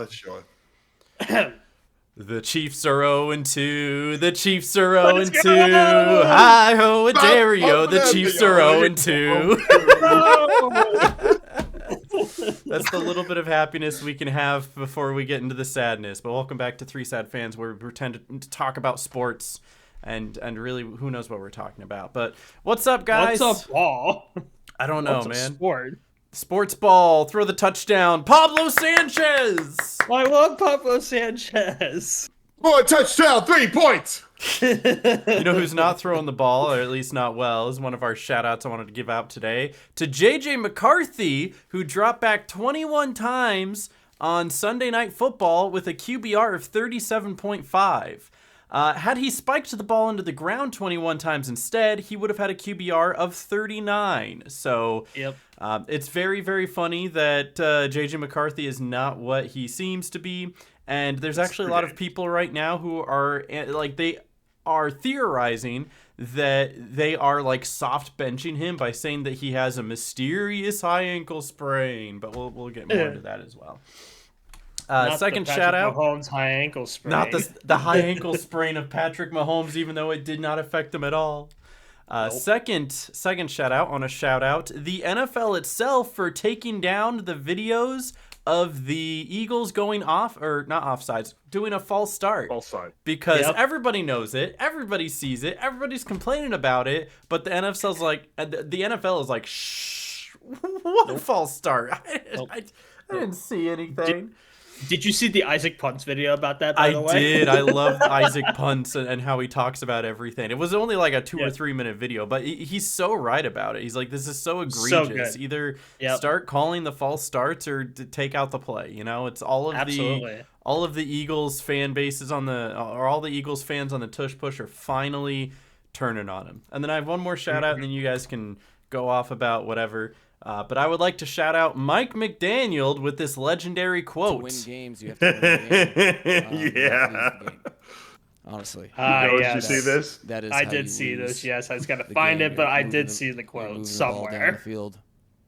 Let's show The Chiefs are 0-2. The Chiefs are Let's 0-2. go! Hi ho, Dario. The Chiefs are 0-2. That's the little bit of happiness we can have before we get into the sadness. But welcome back to Three Sad Fans, where we pretend to talk about sports and really who knows what we're talking about. But what's up, guys? What's up, Paul? I don't know, What's man. Sport? Sports ball, throw the touchdown. Pablo Sanchez. I love Pablo Sanchez. Boy, touchdown, 3 points. You know who's not throwing the ball, or at least not well, is one of our shout-outs I wanted to give out today to J.J. McCarthy, who dropped back 21 times on Sunday Night Football with a QBR of 37.5. Had he spiked the ball into the ground 21 times instead, he would have had a QBR of 39. So Yep. it's very, very funny that J.J. McCarthy is not what he seems to be. And there's actually a lot of people right now who are, like, they are theorizing that they are, like, soft benching him by saying that he has a mysterious high ankle sprain. But we'll get more into that as well. Second shout out. Mahomes' high ankle sprain. Not the high ankle sprain of Patrick Mahomes, even though it did not affect him at all. Nope. Second shout out on a shout out, the NFL itself for taking down the videos of the Eagles going off, or not offsides, doing a false start. False start. Because Yep. everybody knows it, everybody sees it, everybody's complaining about it, but the NFL's like, the NFL is like, shh, what false start? I didn't see anything. Did you see the Isaac Punts video about that, by the way? I did. I love Isaac Punts and how he talks about everything. It was only like a 2 or 3 minute video, but he's so right about it. He's like, this is so egregious. good. Either Yep. start calling the false starts or take out the play. You know, it's all of Absolutely. all of the Eagles fan bases or all the Eagles fans on the tush push are finally turning on him. And then I have one more shout out, and then you guys can go off about whatever. But I would like to shout out Mike McDaniel with this legendary quote. To win games, you have to win the game. You have to lose the game. Honestly. Did Yes. you see this? That is I how did you see lose this. Yes, I was gonna the find game. it, but You're I moving did the- see the you're quote moving the ball down the somewhere. field,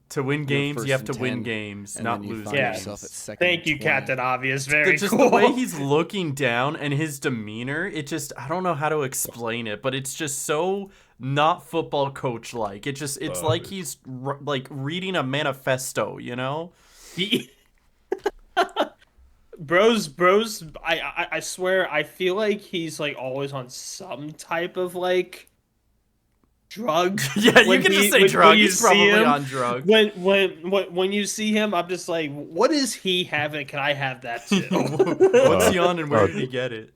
To win games, first you have and to win 10, games, and not then you lose find games. yourself at second Thank and you, 20. Captain Obvious. Very Just cool. the way he's looking down and his demeanor, it just, I don't know how to explain it, but it's just so not football coach like. It's like he's like reading a manifesto, you know? He- Bros, I swear, I feel like he's like always on some type of like drug. Yeah, you When can he- just say when drug. you He's see probably him, on drugs. When you see him, I'm just like, what is he having? Can I have that too? What's he on and where did he get it?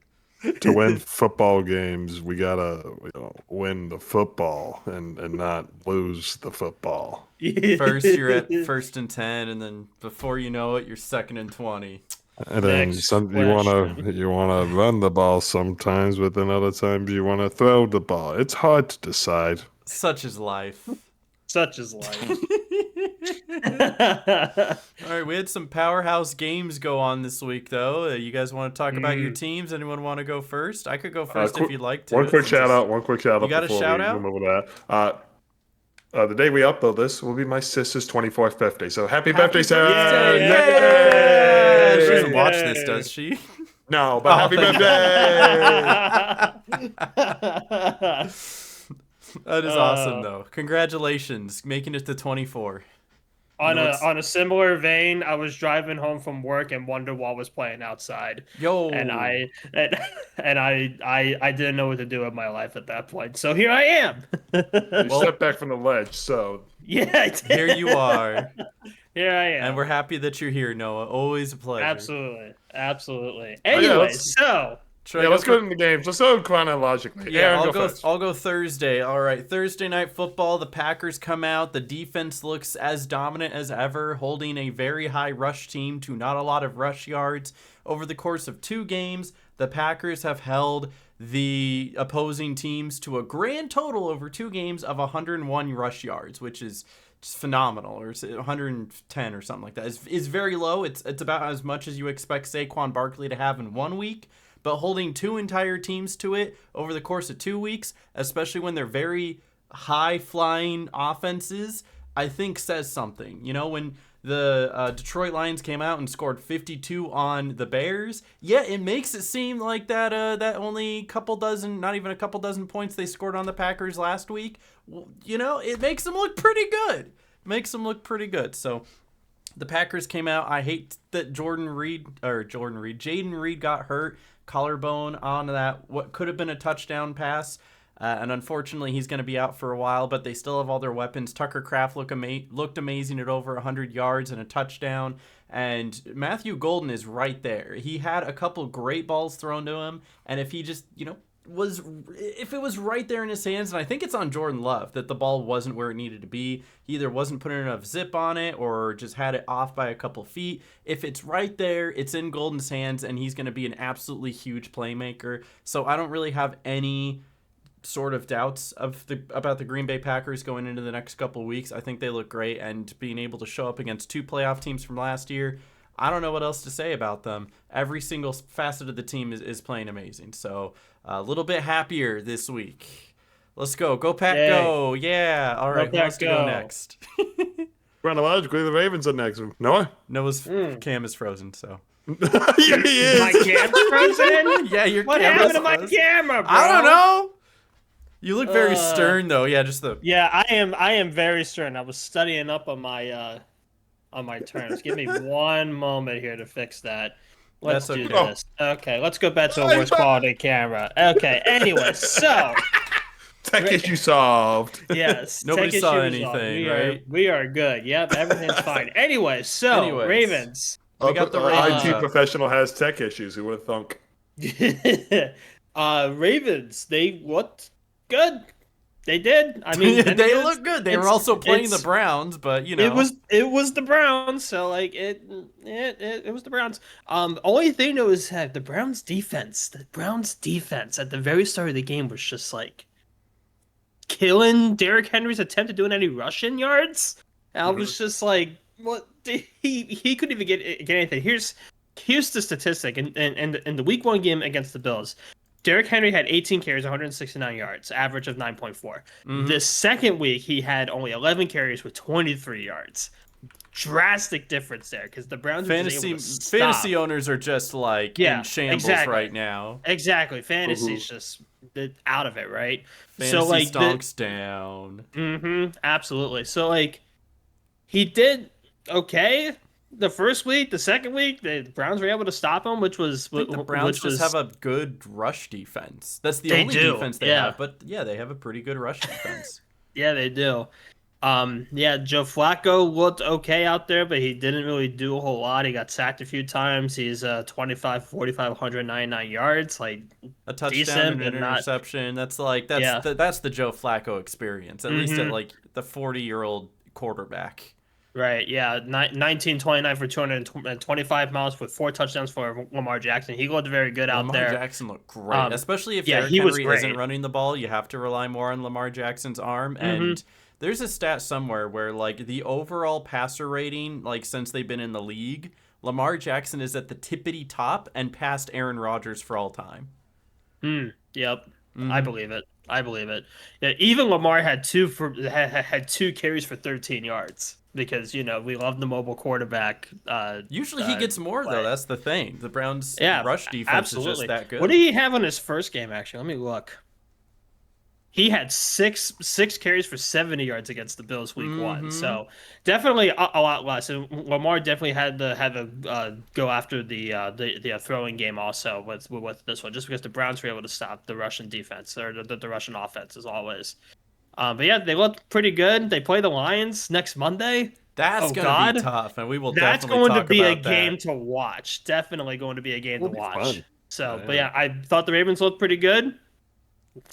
To win football games, we gotta win the football and not lose the football. First, you're at 1st and 10, and then before you know it, you're 2nd and 20. And then Next you wanna run the ball sometimes, but then other times you wanna throw the ball. It's hard to decide. Such is life. Such is life. All right, we had some powerhouse games go on this week, though. You guys want to talk about your teams? Anyone want to go first? I could go first if you'd like to. One quick shout out. You got a before shout we out? move over to that. The day we upload this will be my sister's 24th birthday. So happy birthday, Sarah! Yay! Yay! She doesn't watch this, does she? No, but happy thank birthday! That is awesome, though. Congratulations, making it to 24. On What's- a similar vein, I was driving home from work and Wonderwall was playing outside, Yo, and I didn't know what to do with my life at that point. So here I am. You stepped back from the ledge, so Yeah, I did. here you are, Here I am. and we're happy that you're here, Noah. Always a pleasure. Absolutely. yeah, Anyway, let's- so Should I yeah, go let's for- go into the games. Let's go chronologically. Yeah, Aaron, I'll go. first. I'll go Thursday. All right, Thursday night football. The Packers come out. The defense looks as dominant as ever, holding a very high rush team to not a lot of rush yards. Over the course of 2 games, the Packers have held the opposing teams to a grand total over 2 games of 101 rush yards, which is just phenomenal, or 110 or something like that. It's very low. It's about as much as you expect Saquon Barkley to have in 1 week. But holding 2 entire teams to it over the course of 2 weeks, especially when they're very high-flying offenses, I think says something. You know, when The Detroit Lions came out and scored 52 on the Bears. Yeah, it makes it seem like that only not even a couple dozen points they scored on the Packers last week. Well, it makes them look pretty good. So the Packers came out. I hate that Jaden Reed got hurt, collarbone on that what could have been a touchdown pass. And unfortunately, he's going to be out for a while, but they still have all their weapons. Tucker Kraft looked amazing at over 100 yards and a touchdown. And Matthew Golden is right there. He had a couple great balls thrown to him. And if he just, if it was right there in his hands, and I think it's on Jordan Love that the ball wasn't where it needed to be. He either wasn't putting enough zip on it or just had it off by a couple feet. If it's right there, it's in Golden's hands, and he's going to be an absolutely huge playmaker. So I don't really have any sort of doubts about the Green Bay Packers going into the next couple of weeks. I think they look great, and being able to show up against 2 playoff teams from last year, I don't know what else to say about them. Every single facet of the team is playing amazing. So a little bit happier this week. Let's go. Go Pack, go. Yeah. All right. Who wants to go next? Chronologically, the Ravens are next. Noah? Noah's cam is frozen, so. Yeah, he is. My camera's frozen? Yeah, your What camera's happened to my frozen. camera, bro? I don't know. You look very stern, though. Yeah, just the. Yeah, I am very stern. I was studying up on my terms. Give me one moment here to fix that. Let's That's do okay. this. Okay, let's go back to a worse quality camera. Okay, anyway, so Tech issue solved. yes, Nobody tech saw issue resolved. anything, We right? We are good. Yep, everything's fine. Anyway, so Anyways. Ravens. We got the Our Ravens IT up. professional has tech issues. Who would have thunk? Ravens, they looked good. They did. I mean, they look good. They were also playing the Browns, but it was the Browns, so like it was the Browns. Only thing that was the Browns defense at the very start of the game was just like killing Derrick Henry's attempt at doing any rushing yards. And I was just like, what? He couldn't even get anything. Here's the statistic in the week 1 game against the Bills. Derrick Henry had 18 carries, 169 yards, average of 9.4. Mm-hmm. The second week, he had only 11 carries with 23 yards. Drastic difference there because the Browns were just able to stop. fantasy owners are just like in shambles right now. Exactly. Fantasy's just out of it, right? Fantasy so like stonks down. Absolutely. So like he did okay the first week. The second week, the Browns were able to stop him, which was I think the Browns just have a good rush defense. That's the only defense they have. But yeah, they have a pretty good rush defense. Yeah, they do. Joe Flacco looked okay out there, but he didn't really do a whole lot. He got sacked a few times. He's 25, 45, 199 yards, like a touchdown decent, and an interception. That's the Joe Flacco experience, at least at like the 40-year-old quarterback. Right, yeah, 1929 for 225 miles with 4 touchdowns for Lamar Jackson. He looked very good out there. Lamar Jackson looked great, especially if Derrick Henry isn't running the ball. You have to rely more on Lamar Jackson's arm. And there's a stat somewhere where like the overall passer rating, like since they've been in the league, Lamar Jackson is at the tippity top and past Aaron Rodgers for all time. Yep, I believe it. Yeah, even Lamar had 2 carries for 13 yards. Because, we love the mobile quarterback. Usually he gets more, though. That's the thing. The Browns' rush defense is just that good. What did he have on his first game, actually? Let me look. He had six carries for 70 yards against the Bills week 1. So definitely a lot less. And Lamar definitely had to go after the throwing game also with this one, just because the Browns were able to stop the Russian defense, or the Russian offense, as always. But yeah, they look pretty good. They play the Lions next Monday. That's going to be tough, and we will That's definitely going talk to be a about game that. to watch. Definitely going to be a game to watch. Fun. So, but yeah, I thought the Ravens looked pretty good.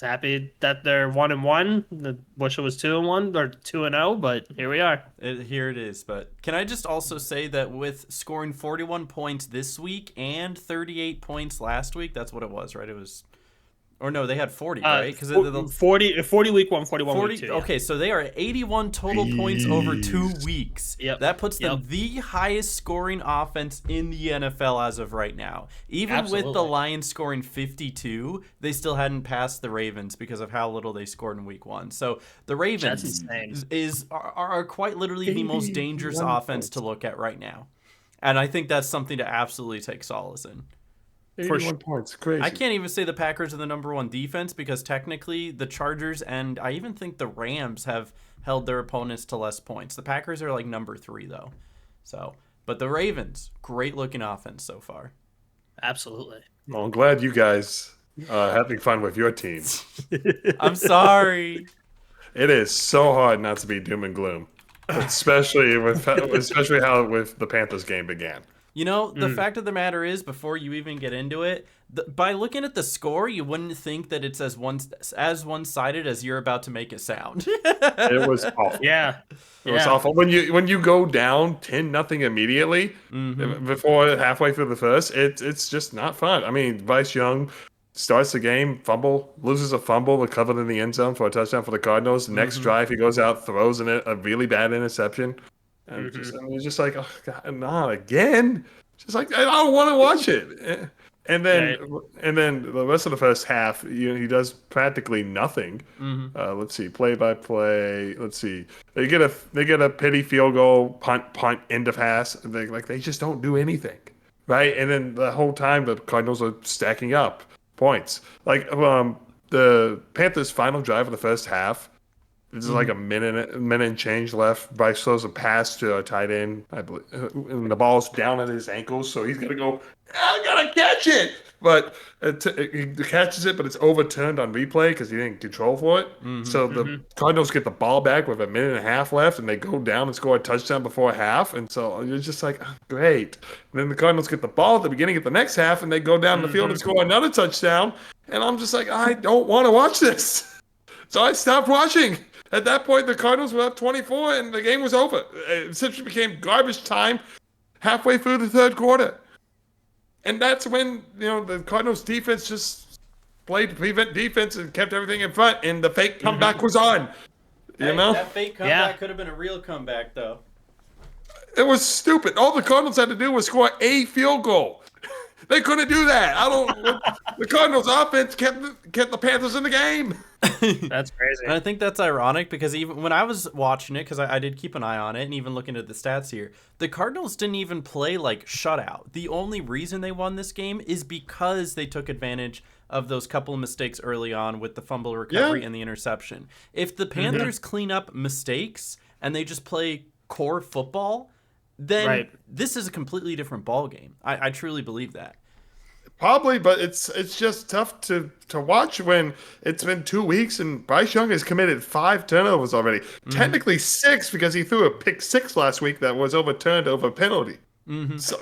Happy that they're 1-1. The wish it was 2-1 or 2-0, but here we are. Here it is. But can I just also say that with scoring 41 points this week and 38 points last week, that's what it was, right? It was Or no, they had 40, Uh, right? Because 40 week 1, 41 40. week 2. Yeah. Okay, so they are at 81 total points over 2 Jeez. weeks. Yep. That puts them Yep. the highest scoring offense in the NFL as of right now. Even with the Absolutely. Lions scoring 52, they still hadn't passed the Ravens because of how little they scored in week 1. So the Ravens insane. are quite literally the most dangerous 81 offense to points. look at right now. And I think that's something to absolutely take solace in. 81 points. Crazy. I can't even say the Packers are the number 1 defense because technically the Chargers and I even think the Rams have held their opponents to less points. The Packers are like number 3 though. So, but the Ravens, great looking offense so far. Absolutely. Well, I'm glad you guys are having fun with your teams. I'm sorry. It is so hard not to be doom and gloom, especially how with the Panthers game began. You know, the fact of the matter is, before you even get into it, by looking at the score, you wouldn't think that it's as one-sided as you're about to make it sound. It was awful. Yeah. It was awful. When you go down 10-0 immediately before halfway through the first, it's just not fun. I mean, Bryce Young starts the game, loses a fumble, recovered in the end zone for a touchdown for the Cardinals. The next drive, he goes out, throws in a really bad interception. And you're just like, oh God, not again. Just like I don't want to watch it. And then the rest of the first half, he does practically nothing. Let's see, play by play. Let's see, they get a pity field goal, punt, end of pass. They just don't do anything, right? And then the whole time the Cardinals are stacking up points. Like the Panthers' final drive of the first half. There's like a minute and change left. Bryce throws a pass to a tight end, I believe, and the ball's down at his ankles, so he's gonna go. I gotta catch it, but he catches it, but it's overturned on replay because he didn't control for it. So the Cardinals get the ball back with a minute and a half left, and they go down and score a touchdown before half. And so you're just like, oh, great. And then the Cardinals get the ball at the beginning of the next half, and they go down the field and score another touchdown. And I'm just like, I don't want to watch this. So I stopped watching. At that point, the Cardinals were up 24, and the game was over. It essentially became garbage time halfway through the third quarter. And that's when, the Cardinals defense just played prevent defense and kept everything in front, and the fake comeback was on. That fake comeback could have been a real comeback, though. It was stupid. All the Cardinals had to do was score a field goal. They couldn't do that. The Cardinals' offense kept the Panthers in the game. That's crazy. And I think that's ironic because even when I was watching it, because I did keep an eye on it, and even looking at the stats here, the Cardinals didn't even play like shutout. The only reason they won this game is because they took advantage of those couple of mistakes early on with the fumble recovery and the interception. If the Panthers clean up mistakes and they just play core football, then this is a completely different ball game. I truly believe that. Probably, but it's just tough to watch when it's been 2 weeks and Bryce Young has committed 5 turnovers already. Technically 6 because he threw a pick 6 last week that was overturned over penalty. So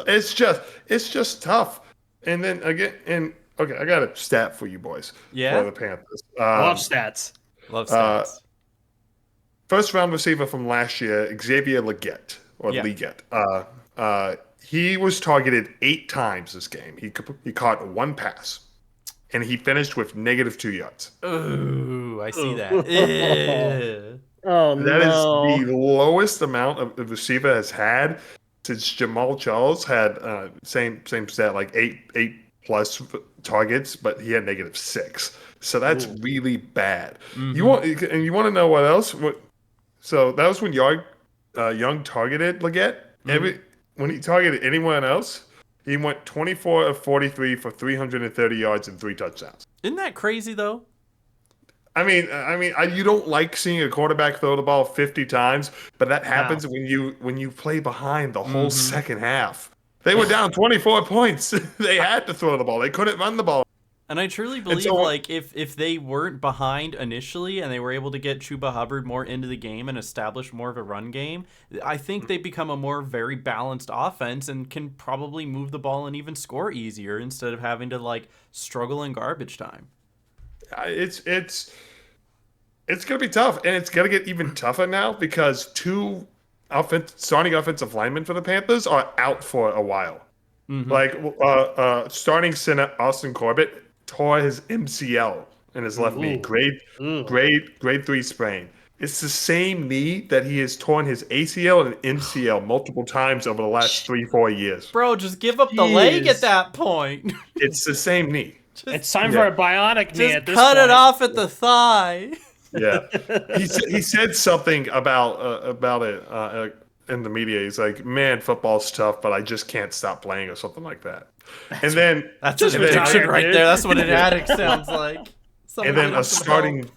it's just tough. And then again, okay, I got a stat for you boys. Yeah, for the Panthers. Love stats. Love stats. First round receiver from last year, Xavier Legette Legette. He was targeted 8 times this game. He caught 1 pass, and he finished with -2 yards. Ooh, I see that. Oh, That is the lowest amount of the receiver has had since Jamal Charles had same stat, like 8 plus targets, but he had -6. So that's really bad. You want to know what else? So that was when Young targeted Legette. When he targeted anyone else, he went 24 of 43 for 330 yards and 3 touchdowns. Isn't that crazy though? I mean, you don't like seeing a quarterback throw the ball 50 times, but that happens when you play behind the whole second half. They were down 24 points. They had to throw the ball. They couldn't run the ball. And I truly believe, if they weren't behind initially and they were able to get Chuba Hubbard more into the game and establish more of a run game, I think they become a more very balanced offense and can probably move the ball and even score easier instead of having to struggle in garbage time. It's gonna be tough, and it's gonna get even tougher now because 2 starting offensive linemen for the Panthers are out for a while. Starting center Austin Corbett tore his MCL in his left knee. Ooh. Grade 3 sprain. It's the same knee that he has torn his ACL and MCL multiple times over the last 3-4 years. Bro, just give up the leg at that point. It's the same knee. It's time for a bionic knee at this cut point. it off at the thigh. Yeah, he said something about it in the media. He's like, "Man, football's tough, but I just can't stop playing," or something like that. And then That's his prediction right there. That's what an addict sounds like. And then a starting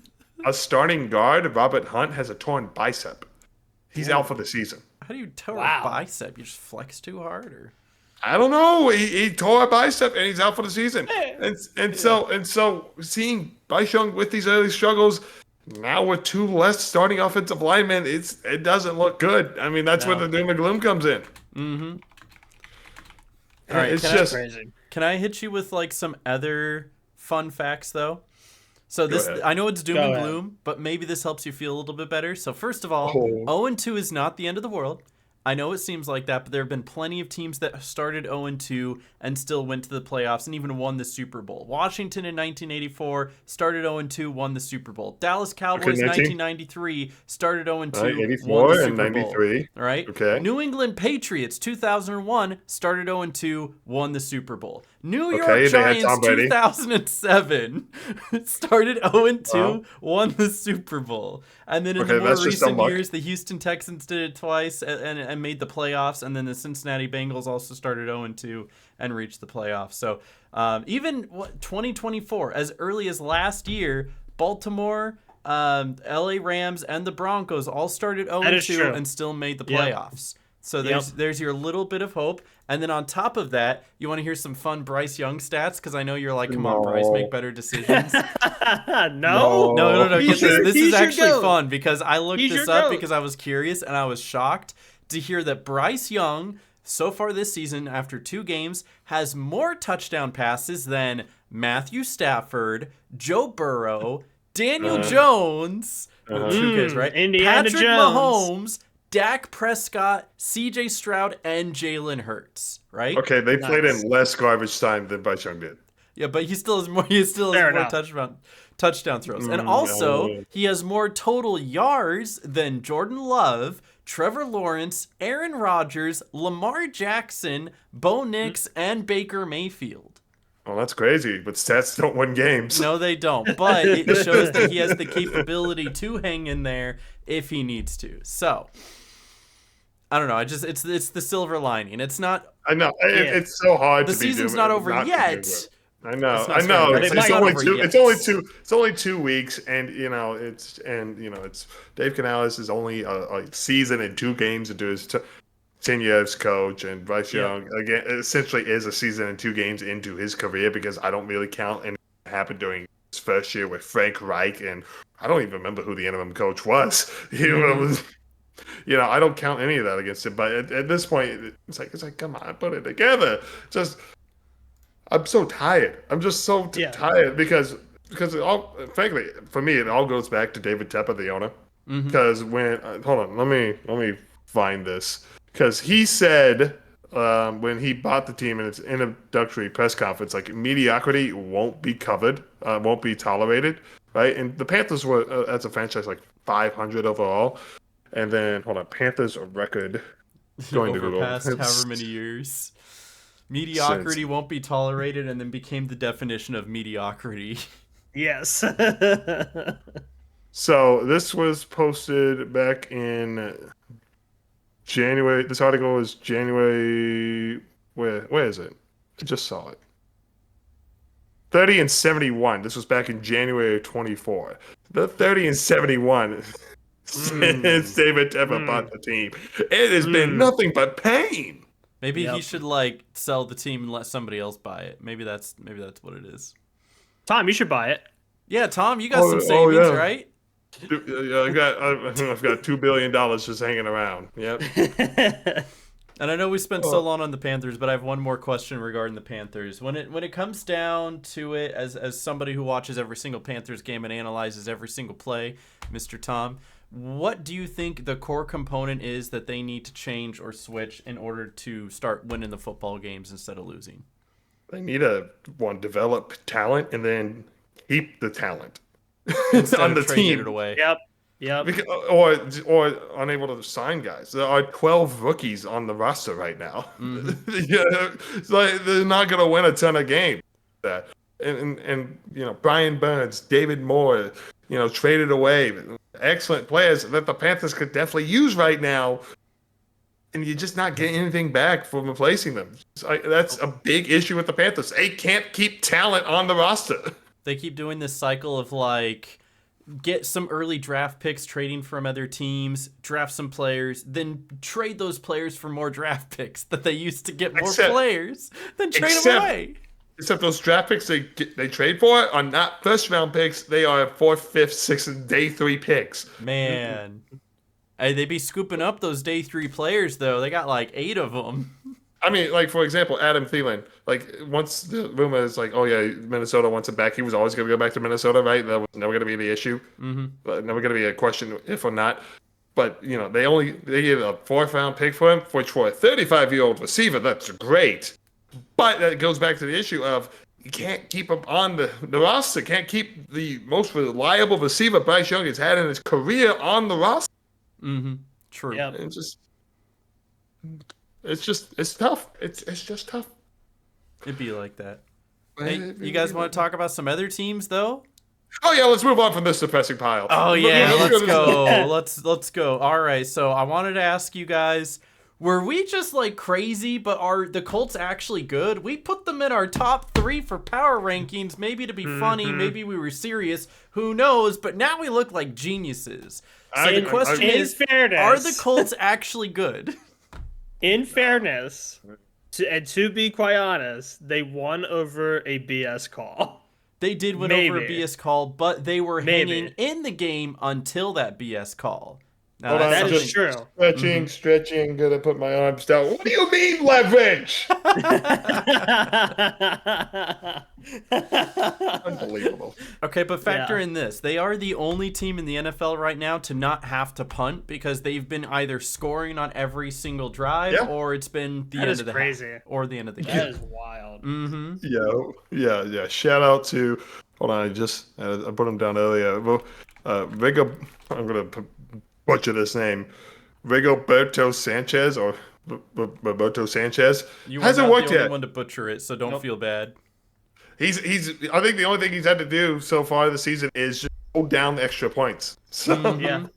guard, Robert Hunt, has a torn bicep. He's out for the season. How do you tear a bicep? You just flex too hard, or? I don't know. He tore a bicep and he's out for the season. And so seeing Bryce Young with these early struggles, now with 2 less starting offensive linemen, it doesn't look good. I mean, that's where the doom and gloom comes in. Mm-hmm. All right, it's just crazy. Can I hit you with like some other fun facts though? So this, I know it's doom and gloom, but maybe this helps you feel a little bit better. So first of all, 0-2 is not the end of the world. I know it seems like that, but there have been plenty of teams that started 0-2 and still went to the playoffs and even won the Super Bowl. Washington in 1984 started 0-2, won the Super Bowl. Dallas Cowboys 1993 started 0-2, won the Super Bowl. 93. Right? Okay. New England Patriots 2001 started 0-2, won the Super Bowl. New York Giants 2007 started 0-2, won the Super Bowl. And then in the more recent years, the Houston Texans did it twice and made the playoffs. And then the Cincinnati Bengals also started 0-2 and reached the playoffs. So even 2024, as early as last year, Baltimore, LA Rams, and the Broncos all started 0-2 and still made the playoffs. So there's your little bit of hope. And then on top of that, you want to hear some fun Bryce Young stats? Because I know you're like, come on, Bryce, make better decisions. No. Get this is actually fun because I looked this up because I was curious and I was shocked to hear that Bryce Young, so far this season, after 2 games, has more touchdown passes than Matthew Stafford, Joe Burrow, Daniel Jones, 2 kids, right? Indiana Patrick Jones. Mahomes, Dak Prescott, C.J. Stroud, and Jalen Hurts, right? Okay, they played in less garbage time than Bryce Young did. Yeah, but he still has more. He still has more touchdown throws, and also he has more total yards than Jordan Love, Trevor Lawrence, Aaron Rodgers, Lamar Jackson, Bo Nix, and Baker Mayfield. Well, that's crazy, but stats don't win games. No, they don't. But it shows that he has the capability to hang in there if he needs to. So, I don't know. It's the silver lining. It's not. I know. It's so hard. The season's not over yet. I know. It's only 2 weeks, and it's Dave Canales is only a season and 2 games into his 10 years coach, and Bryce Young again essentially is a season and 2 games into his career because I don't really count anything that happened during his first year with Frank Reich, and I don't even remember who the interim coach was. I don't count any of that against him. But at this point, it's like, come on, put it together. I'm so tired. I'm just so tired because it all, frankly, for me, it all goes back to David Tepper, the owner. Because when hold on, let me find this. Because he said when he bought the team in its introductory press conference, like mediocrity won't be covered, won't be tolerated, right? And the Panthers were as a franchise like 500 overall, and then hold on, Panthers record going to Google past however many years. Mediocrity won't be tolerated, and then became the definition of mediocrity. Yes. So this was posted back in January. This article is January. Where is it? I just saw it. 30-71. This was back in January of 24. The 30-71 since David Tepper bought the team. It has been nothing but pain. Maybe he should sell the team and let somebody else buy it. Maybe that's what it is. Tom, you should buy it. Yeah, Tom, you got some savings, right? I've got $2 billion just hanging around. Yep. And I know we spent so long on the Panthers, but I have one more question regarding the Panthers. When it comes down to it, as somebody who watches every single Panthers game and analyzes every single play, Mr. Tom, what do you think the core component is that they need to change or switch in order to start winning the football games instead of losing? They need to develop talent and then keep the talent Instead on of the trading team. it away. Yep. Or unable to sign guys. There are 12 rookies on the roster right now. Yeah, it's like they're not going to win a ton of games. That and Brian Burns, David Moore, traded away, excellent players that the Panthers could definitely use right now, and you're just not getting anything back from replacing them. That's a big issue with the Panthers. They can't keep talent on the roster. They keep doing this cycle of like get some early draft picks trading from other teams, draft some players, then trade those players for more draft picks that they used to get more players, then trade them away. Except those draft picks they trade for are not first round picks. They are 4th, 5th, 6th, and day 3 picks. Man. Hey, they be scooping up those day 3 players though. They got like 8 of them. I mean, like, for example, Adam Thielen. Like, once the rumor is like, oh yeah, Minnesota wants him back, he was always going to go back to Minnesota, right? That was never going to be the issue. But never going to be a question if or not. But they gave a 4th round pick for him, which for a 35-year-old receiver, that's great. But that goes back to the issue of you can't keep him on the roster. Can't keep the most reliable receiver Bryce Young has had in his career on the roster. True. Yep. It's tough. It's just tough. It'd be like that. Hey, you guys want to talk about some other teams though? Oh yeah, let's move on from this depressing pile. Oh yeah, let's go. this. Let's go. All right. So I wanted to ask you guys, were we just like crazy, but are the Colts actually good? We put them in our top 3 for power rankings, maybe to be funny, maybe we were serious, who knows, but now we look like geniuses. So the question is, are the Colts actually good? In fairness, to be quite honest, they won over a BS call. They did win over a BS call, but they were hanging in the game until that BS call. Now, that is true. Stretching, gonna put my arms down. What do you mean leverage? Unbelievable. Okay, but factor in this. They are the only team in the NFL right now to not have to punt because they've been either scoring on every single drive or it's been the end of the half or the end of the game. That is wild. Yeah. Shout out to, hold on, I put him down earlier. Rigo, I'm gonna butcher this name, Rigoberto Sanchez or Roberto Sanchez. You hasn't worked yet. The only yet. one to butcher it, so don't feel bad. He's. I think the only thing he's had to do so far this season is just hold down the extra points. So and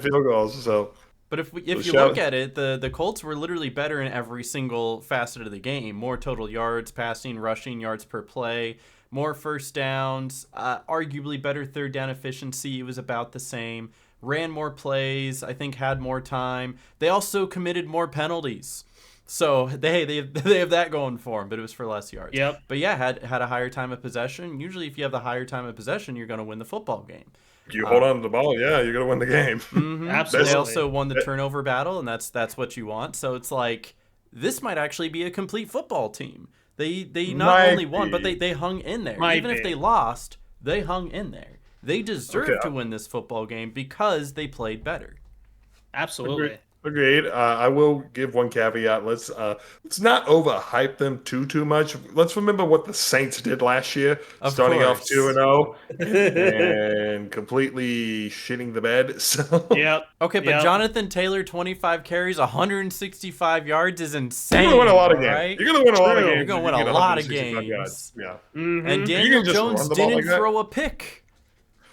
field goals. So. But if you look at it, the Colts were literally better in every single facet of the game. More total yards, passing, rushing, yards per play, more first downs, arguably better third down efficiency. It was about the same. Ran more plays, I think had more time. They also committed more penalties. So they have that going for them, but it was for less yards. Yep. But yeah, had a higher time of possession. Usually if you have the higher time of possession, you're going to win the football game. You hold on to the ball, you're going to win the game. Absolutely. They also won the turnover battle, and that's what you want. So it's like, this might actually be a complete football team. They not only won, but they hung in there. Even if they lost, they hung in there. They deserve to win this football game because they played better. Absolutely. Agreed. I will give one caveat. Let's not overhype them too much. Let's remember what the Saints did last year, starting off 2-0 and completely shitting the bed. So Okay, but Jonathan Taylor, 25 carries, 165 yards is insane. You're gonna win a lot of games. Right? You're gonna win a lot of games. You're gonna win a lot of games. Yeah. And Daniel Jones didn't throw a pick.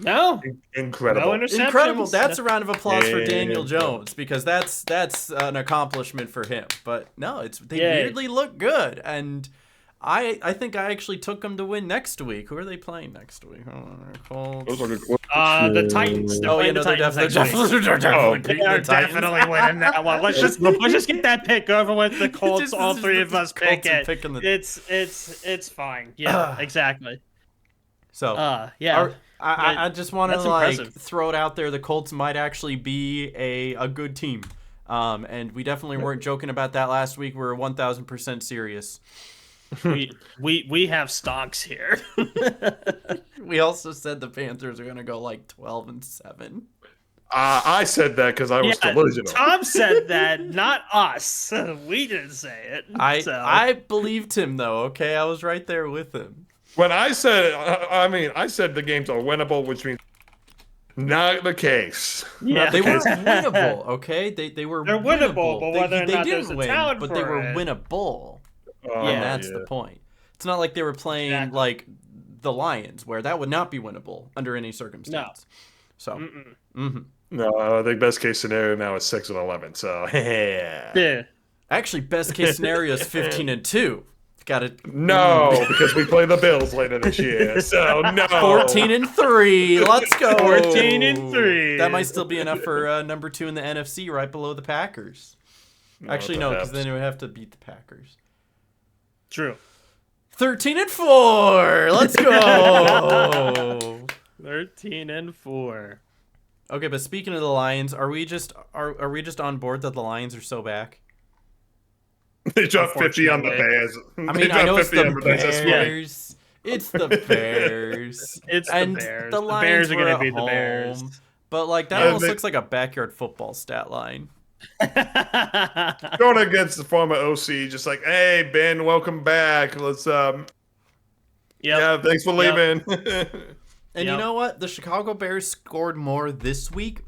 No. Incredible. No interceptions. Incredible. That's a round of applause for Daniel Jones because that's an accomplishment for him. But no, they weirdly look good. And I think I actually took them to win next week. Who are they playing next week? The Titans. They're definitely winning that one. Let's just get that pick over with. The Colts, all 3 of us pick it. It's fine. Yeah, exactly. So I just want to throw it out there. The Colts might actually be a good team, and we definitely weren't joking about that last week. We're 1,000% serious. We have stocks here. We also said the Panthers are gonna go like 12-7. I said that because I was delusional. Tom said that, not us. We didn't say it. I believed him though. Okay, I was right there with him. When I said, I said the games are winnable, which means not the case. Yeah. They were winnable. Okay, they were. They're winnable, but whether or they not didn't there's a win, talent but for they were it. winnable. Oh, And that's the point. It's not like they were playing Exactly. like the Lions, where that would not be winnable under any circumstance. So, No, I think best case scenario now is 6-11. So Yeah. actually, best case scenario is 15-2. Got it. no, because we play the Bills later this year. So no. 14-3. Let's go. 14-3. That might still be enough for number 2 in the NFC, right below the Packers. Actually, no, because then it would have to beat the Packers. True. 13-4. Let's go. 13-4. Okay, but speaking of the Lions, are we just on board that the Lions are so back? They dropped 50 on the Bears. I mean, I know it's the Bears. It's the Bears. It's and the Bears. The The Lions Bears are were gonna at beat the Bears. home. But like that Yeah, almost they- looks like a backyard football stat line. Going against the former OC, just like, hey Ben, welcome back. Let's yeah, thanks for leaving. And you Yep. know what? The Chicago Bears scored more this week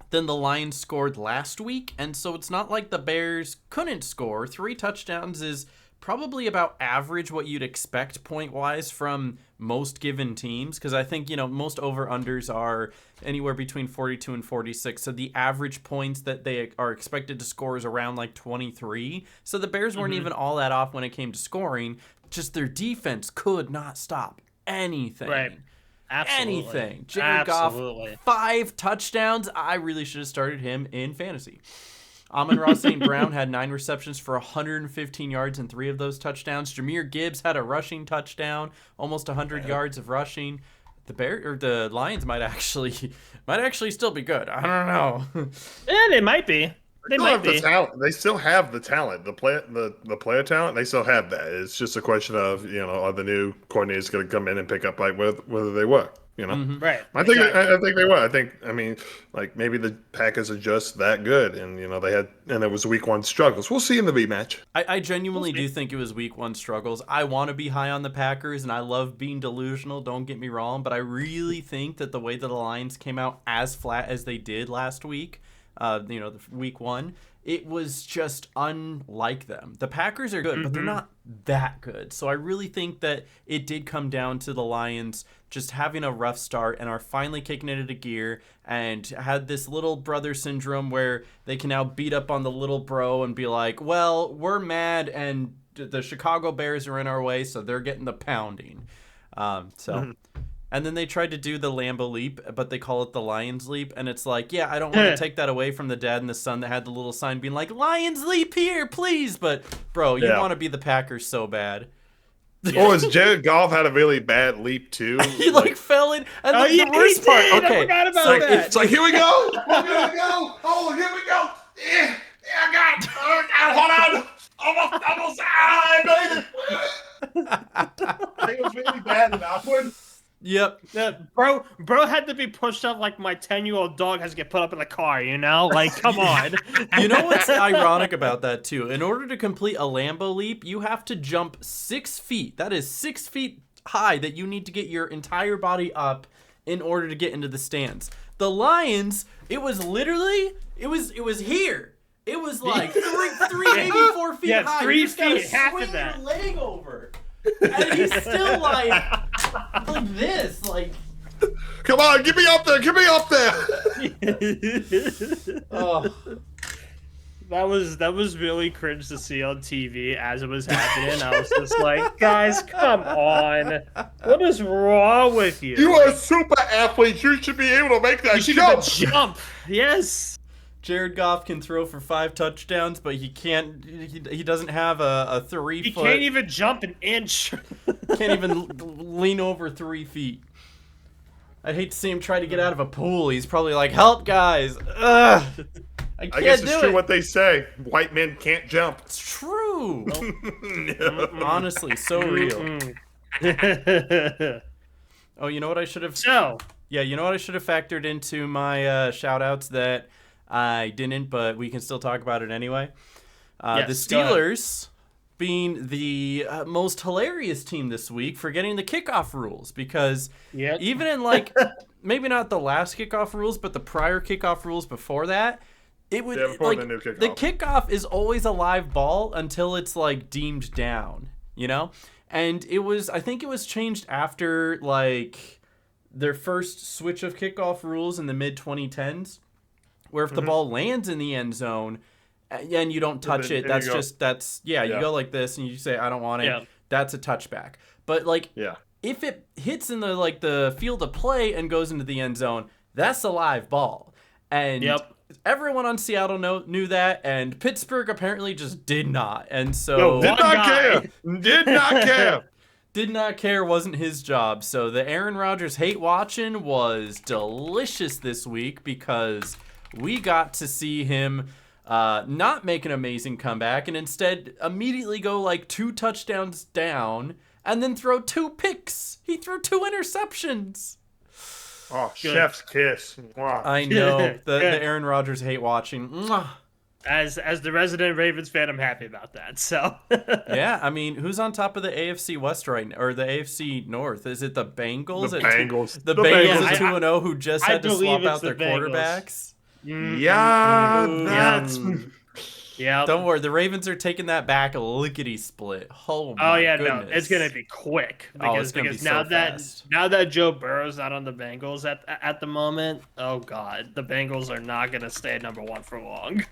than the Lions scored last week, and so it's not like the Bears couldn't score. 3 touchdowns is probably about average what you'd expect point-wise from most given teams, because I think, most over-unders are anywhere between 42 and 46, so the average points that they are expected to score is around like 23, so the Bears weren't even all that off when it came to scoring, just their defense could not stop anything. Right. Absolutely. Anything. Jared Goff, Absolutely. 5 touchdowns. I really should have started him in fantasy. Amon-Ra St. Brown had 9 receptions for 115 yards and 3 of those touchdowns. Jameer Gibbs had a rushing touchdown, almost 100 yards of rushing. The Lions might actually still be good. I don't know. Yeah, they might be. They still might have the be. talent. They still have the talent. The player talent. They still have that. It's just a question of are the new coordinators going to come in and pick up like whether they work. Right. I think Exactly. I think they will. Like maybe the Packers are just that good, and it was week 1 struggles. We'll see in the rematch. I genuinely do think it was week 1 struggles. I want to be high on the Packers, and I love being delusional, don't get me wrong, but I really think that the way that the Lions came out as flat as they did last week, the week 1, it was just unlike them. The Packers are good, but they're not that good. So I really think that it did come down to the Lions just having a rough start and are finally kicking it into gear and had this little brother syndrome where they can now beat up on the little bro and be like, well, we're mad and the Chicago Bears are in our way, so they're getting the pounding. And then they tried to do the Lambeau leap, but they call it the Lions leap. And it's like, yeah, I don't want to take that away from the dad and the son that had the little sign being like, Lions leap here, please. But, bro, you want to be the Packers so bad. Or is Jared Goff had a really bad leap too? He fell in. And Oh, the yeah, worst he part, did. I okay. forgot about so that. It's like, here we go. We're gonna go. Oh, here we go. Yeah, I got it. Hold on. Almost. I think it was really bad and awkward. Yep. Bro had to be pushed up like my 10-year-old dog has to get put up in the car, Like, come on. You know what's ironic about that, too? In order to complete a Lambeau leap, you have to jump 6 feet. That is 6 feet high that you need to get your entire body up in order to get into the stands. The Lions, it was literally, it was here. It was like three maybe 4 feet high. 3 You just gotta feet, half swing of that. your leg over. And he's still like this, like. Come on, get me up there. Oh. That was really cringe to see on TV as it was happening. I was just like, guys, come on. What is wrong with you? You are a super athlete. You should be able to make that jump. Yes. Jared Goff can throw for 5 touchdowns, but he can't. He doesn't have a 3 He foot. can't even jump an inch. Can't even lean over 3 feet. I'd hate to see him try to get out of a pool. He's probably like, "Help, guys! Ugh, I can't I guess it's do true it." what they say. White men can't jump. It's true. No. Honestly, so real. Oh, you know what I should have? So, Yeah, you know what I should have factored into my shout-outs that I didn't, but we can still talk about it anyway. The Yes, go ahead. Steelers being the most hilarious team this week for getting the kickoff rules, because Yep. even in like maybe not the last kickoff rules, but the prior kickoff rules before that, it would before like the new kickoff. the kickoff is always a live ball until it's like deemed down, you know? And I think it was changed after like their first switch of kickoff rules in the mid 2010s, where if the ball lands in the end zone and you don't touch it, then that's you go like this and you say I don't want it. Yeah. That's a touchback. But like if it hits in the field of play and goes into the end zone, that's a live ball. And everyone on Seattle knew that, and Pittsburgh apparently just did not. And so did not care. Did not care. Did not care, wasn't his job. So the Aaron Rodgers hate watching was delicious this week because we got to see him not make an amazing comeback and instead immediately go like 2 touchdowns down and then throw 2 picks. He threw 2 interceptions. Oh, chef's kiss. Wow. I know. The Aaron Rodgers hate watching. Mwah. As the resident Ravens fan, I'm happy about that. So yeah, I mean, who's on top of the AFC West right now, or the AFC North? Is it the Bengals? The Bengals. The Bengals Bengals. at 2-0 who just had to swap believe out it's their the Bengals. quarterbacks. That's yeah. Don't worry, the Ravens are taking that back lickety split. Oh my goodness. No, it's gonna be quick It's gonna be now so that fast. now that Joe Burrow's not on the Bengals at the moment, oh god, the Bengals are not gonna stay at number 1 for long.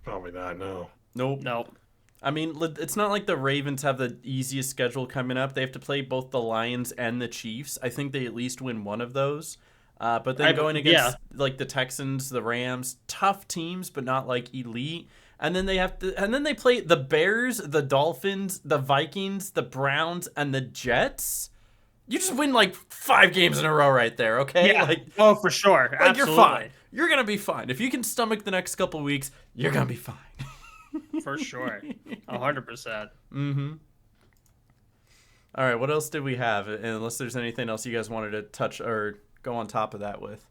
probably not. No. Nope. I mean, it's not like the Ravens have the easiest schedule coming up. They have to play both the Lions and the Chiefs. I think they at least win one of those. But then going against like the Texans, the Rams, tough teams, but not like elite. And then they play the Bears, the Dolphins, the Vikings, the Browns, and the Jets. You just win like 5 games in a row right there, okay? Yeah. Like, oh, for sure. like Absolutely. you're fine. You're gonna be fine. If you can stomach the next couple weeks, you're gonna be fine. For sure. 100%. All right, what else did we have? Unless there's anything else you guys wanted to touch or go on top of that with.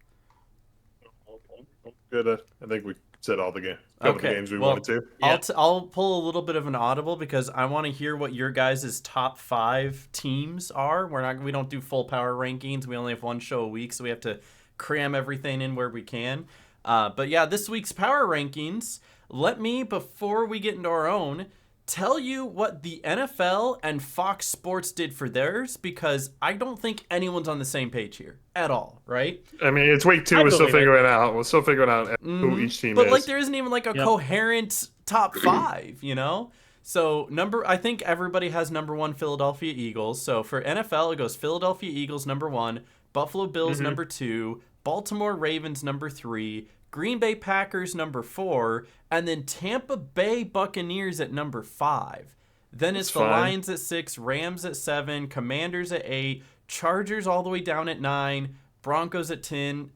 Good. I think we said all the games. The games we wanted to. Yeah. I'll pull a little bit of an audible because I want to hear what your guys' top 5 teams are. We don't do full power rankings. We only have one show a week, so we have to cram everything in where we can. But yeah, this week's power rankings. Let me, before we get into our own, tell you what the NFL and Fox Sports did for theirs, because I don't think anyone's on the same page here at all, right? I mean, it's week 2. We're still figuring it out. We're still figuring out who each team is. But like, there isn't even like a coherent top 5, you know? So I think everybody has number 1 Philadelphia Eagles. So for NFL, it goes Philadelphia Eagles number 1, Buffalo Bills number 2, Baltimore Ravens number 3, Green Bay Packers number 4, and then Tampa Bay Buccaneers at number 5. Then it's the Lions at 6, Rams at 7, Commanders at 8, Chargers all the way down at 9, Broncos at 10,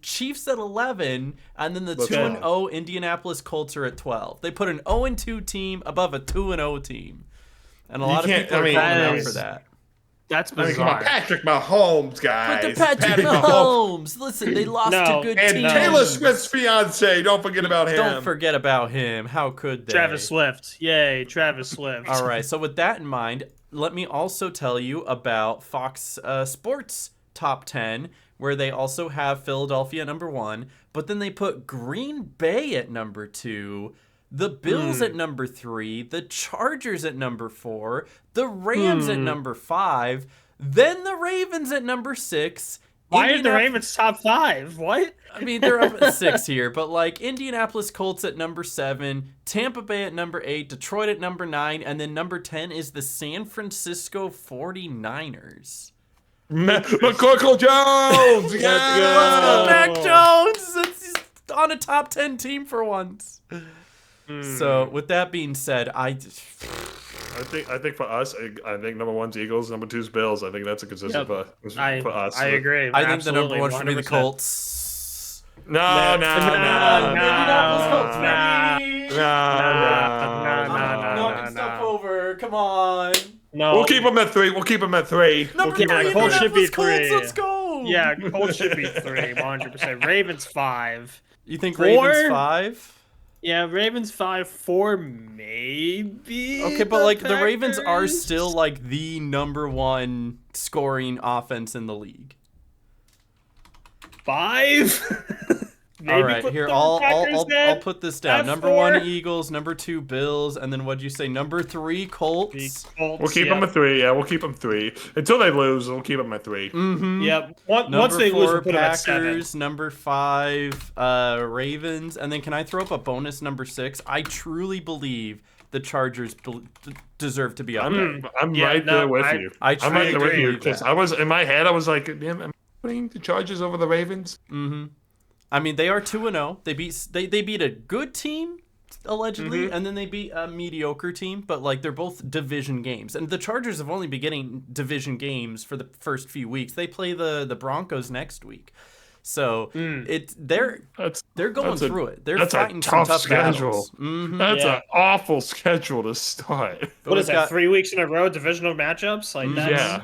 Chiefs at 11, and then the 2-0 Indianapolis Colts are at 12. They put an 0-2 team above a 2-0 team. And a lot of people are calling out for that. That's I mean, bizarre. come on, Patrick Mahomes, guys. But the Patrick Mahomes. Listen, they lost to good and teams. Taylor Swift's fiance. Don't forget about him. Don't forget about him. How could they? Travis Swift. Yay, Travis Swift. All right. So with that in mind, let me also tell you about Fox Sports Top 10, where they also have Philadelphia at number 1, but then they put Green Bay at number 2, the Bills at number 3, the Chargers at number 4, the Rams at number 5, then the Ravens at number 6. Why are the Ravens top 5? What? I mean, they're up at 6 here, but like Indianapolis Colts at number 7, Tampa Bay at number 8, Detroit at number 9, and then number 10 is the San Francisco 49ers. McCorkle Jones! Let's go, Mac Jones! He's on a top 10 team for once. So, with that being said, I think for us, I think number 1's Eagles, number 2's Bills. I think that's a consistent for us. I agree. I think the number Absolutely, 1 should be the 100%. Colts. No. Knocking stuff over. Come on. No. We'll keep them at 3. Number 3, Colts should be Indianapolis Colts. 3. Let's go. Yeah, Colts should be 3, 100%. Ravens 5. You think 4? Ravens 5? Yeah, Ravens 5, 4 maybe. Okay, but the like the Ravens are Packers? still like the #1 scoring offense in the league. 5. Maybe All right, put here the I'll Packers I'll at put this down. F4. #1 Eagles, #2 Bills, and then what'd you say? #3 Colts. Colts, We'll keep them at 3. Yeah, we'll keep them 3 until they lose. We'll keep them at 3. Mm-hmm. Yeah, once they lose, we'll put them at 7. Packers, #5 Ravens, and then can I throw up a bonus #6? I truly believe the Chargers deserve to be up there. I'm Yeah, right no, there with I- you. I I'm right there with truly you believe because that. I was in my head. I was like, damn, am I putting the Chargers over the Ravens? Mm-hmm. I mean, they are 2-0. They beat a good team allegedly, and then they beat a mediocre team. But like they're both division games, and the Chargers have only been getting division games for the first few weeks. They play the Broncos next week, so they're going through it. They're That's fighting a some tough tough schedule. battles. Mm-hmm. That's Yeah. an awful schedule to start. What is we've that? got- 3 weeks in a row, divisional matchups? Like that's Yeah.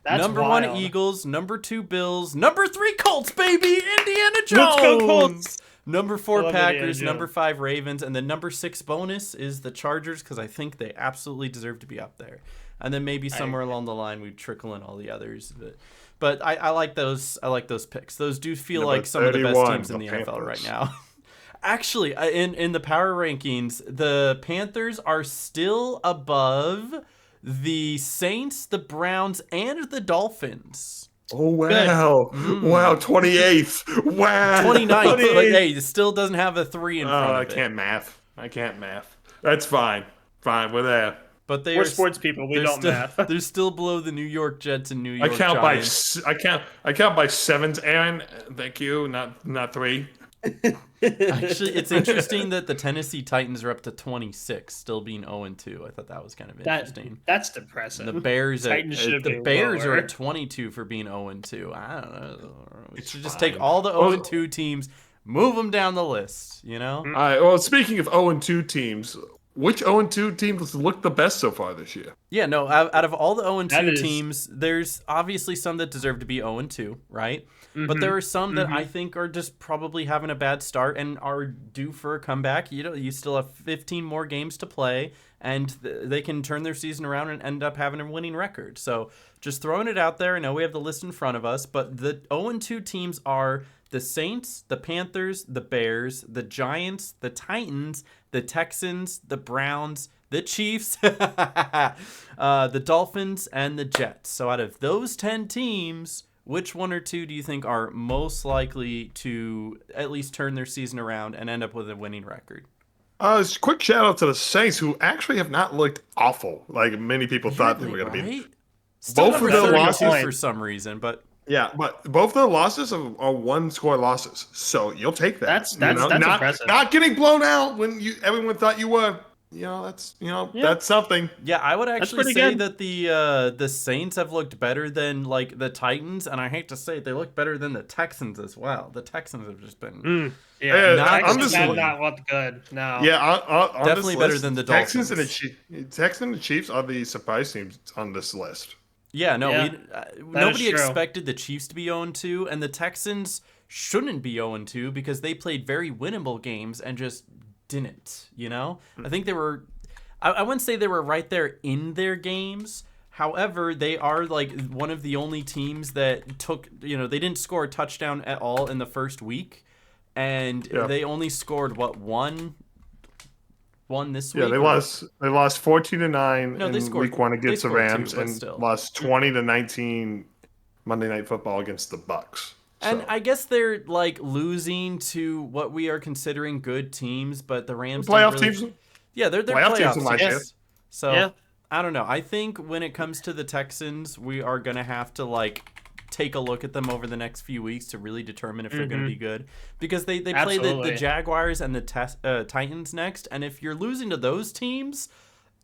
that's #1 wild. Eagles, #2 Bills, #3 Colts, baby, Indiana Jones. Let's go Colts. #4 Love Packers, Indiana Jones. #5 Ravens, and then #6 bonus is the Chargers because I think they absolutely deserve to be up there. And then maybe somewhere along the line we trickle in all the others. But I like those. I like those picks. Those do feel Number like some of the best 31, teams in the the NFL right Panthers. now. Actually, in the power rankings, the Panthers are still above the Saints, the Browns, and the Dolphins. Oh wow! Wow, 28th. Wow, 29th, but 28th. hey, it still doesn't have a 3 in front of I it. can't math. I can't math. That's fine. Fine, we're there. But they We're are sports people. We they're don't still, math. They're still below the New York Jets and New I York count Giants. I count by 7s, Aaron. Thank you. Not 3. Actually, it's interesting that the Tennessee Titans are up to 26, still being 0-2. I thought that was kind of interesting. That's depressing. The Bears Titans should the be Bears are lower. at 22 for being 0-2. I don't know. We should just fine. take all the 0-2 teams, move them down the list. You know? All right. Well, speaking of 0-2 teams, which 0-2 teams look the best so far this year? Yeah, no, out of all the That 0-2 is- teams, there's obviously some that deserve to be 0-2, right? But there are some that I think are just probably having a bad start and are due for a comeback. You still have 15 more games to play, and they can turn their season around and end up having a winning record. So just throwing it out there. I know we have the list in front of us, but the 0-2 teams are the Saints, the Panthers, the Bears, the Giants, the Titans, the Texans, the Browns, the Chiefs, the Dolphins, and the Jets. So out of those 10 teams, which one or two do you think are most likely to at least turn their season around and end up with a winning record? Quick shout out to the Saints, who actually have not looked awful like many people thought they were going to be. Right? Still Both of number their 32 losses for some reason, but Yeah, but both their losses are 1-score losses, so you'll take that. That's not, impressive. Not getting blown out when everyone thought you were. That's that's something. yeah, I would actually pretty say good. that the Saints have looked better than like the Titans, and I hate to say it, they look better than the Texans as well. The Texans have just been Yeah, Yeah, I'm Texans just- have not looked good. No. Yeah, on Definitely this better list, than the Texans and the Dolphins. Texans and the Chiefs are the surprise teams on this list. Yeah, no, Yeah, nobody true. expected the Chiefs to be 0-2, and the Texans shouldn't be 0-2 because they played very winnable games and just didn't, I think they were, I wouldn't say they were right there in their games. However, they are like one of the only teams that took, they didn't score a touchdown at all in the first week, and they only scored, one this week? Yeah, they lost 14-9 No, they in scored- week 1 they against the scored two, Rams but and still. lost 20-19 Monday Night Football against the Bucks. And So, I guess they're like losing to what we are considering good teams, but the Rams playoff didn't really... teams. Yeah, they're playoff playoff teams in my teams. shit. So Yeah. I don't know. I think when it comes to the Texans, we are gonna have to take a look at them over the next few weeks to really determine if they're going to be good, because they play the Absolutely. Jaguars and the Titans next, and if you're losing to those teams,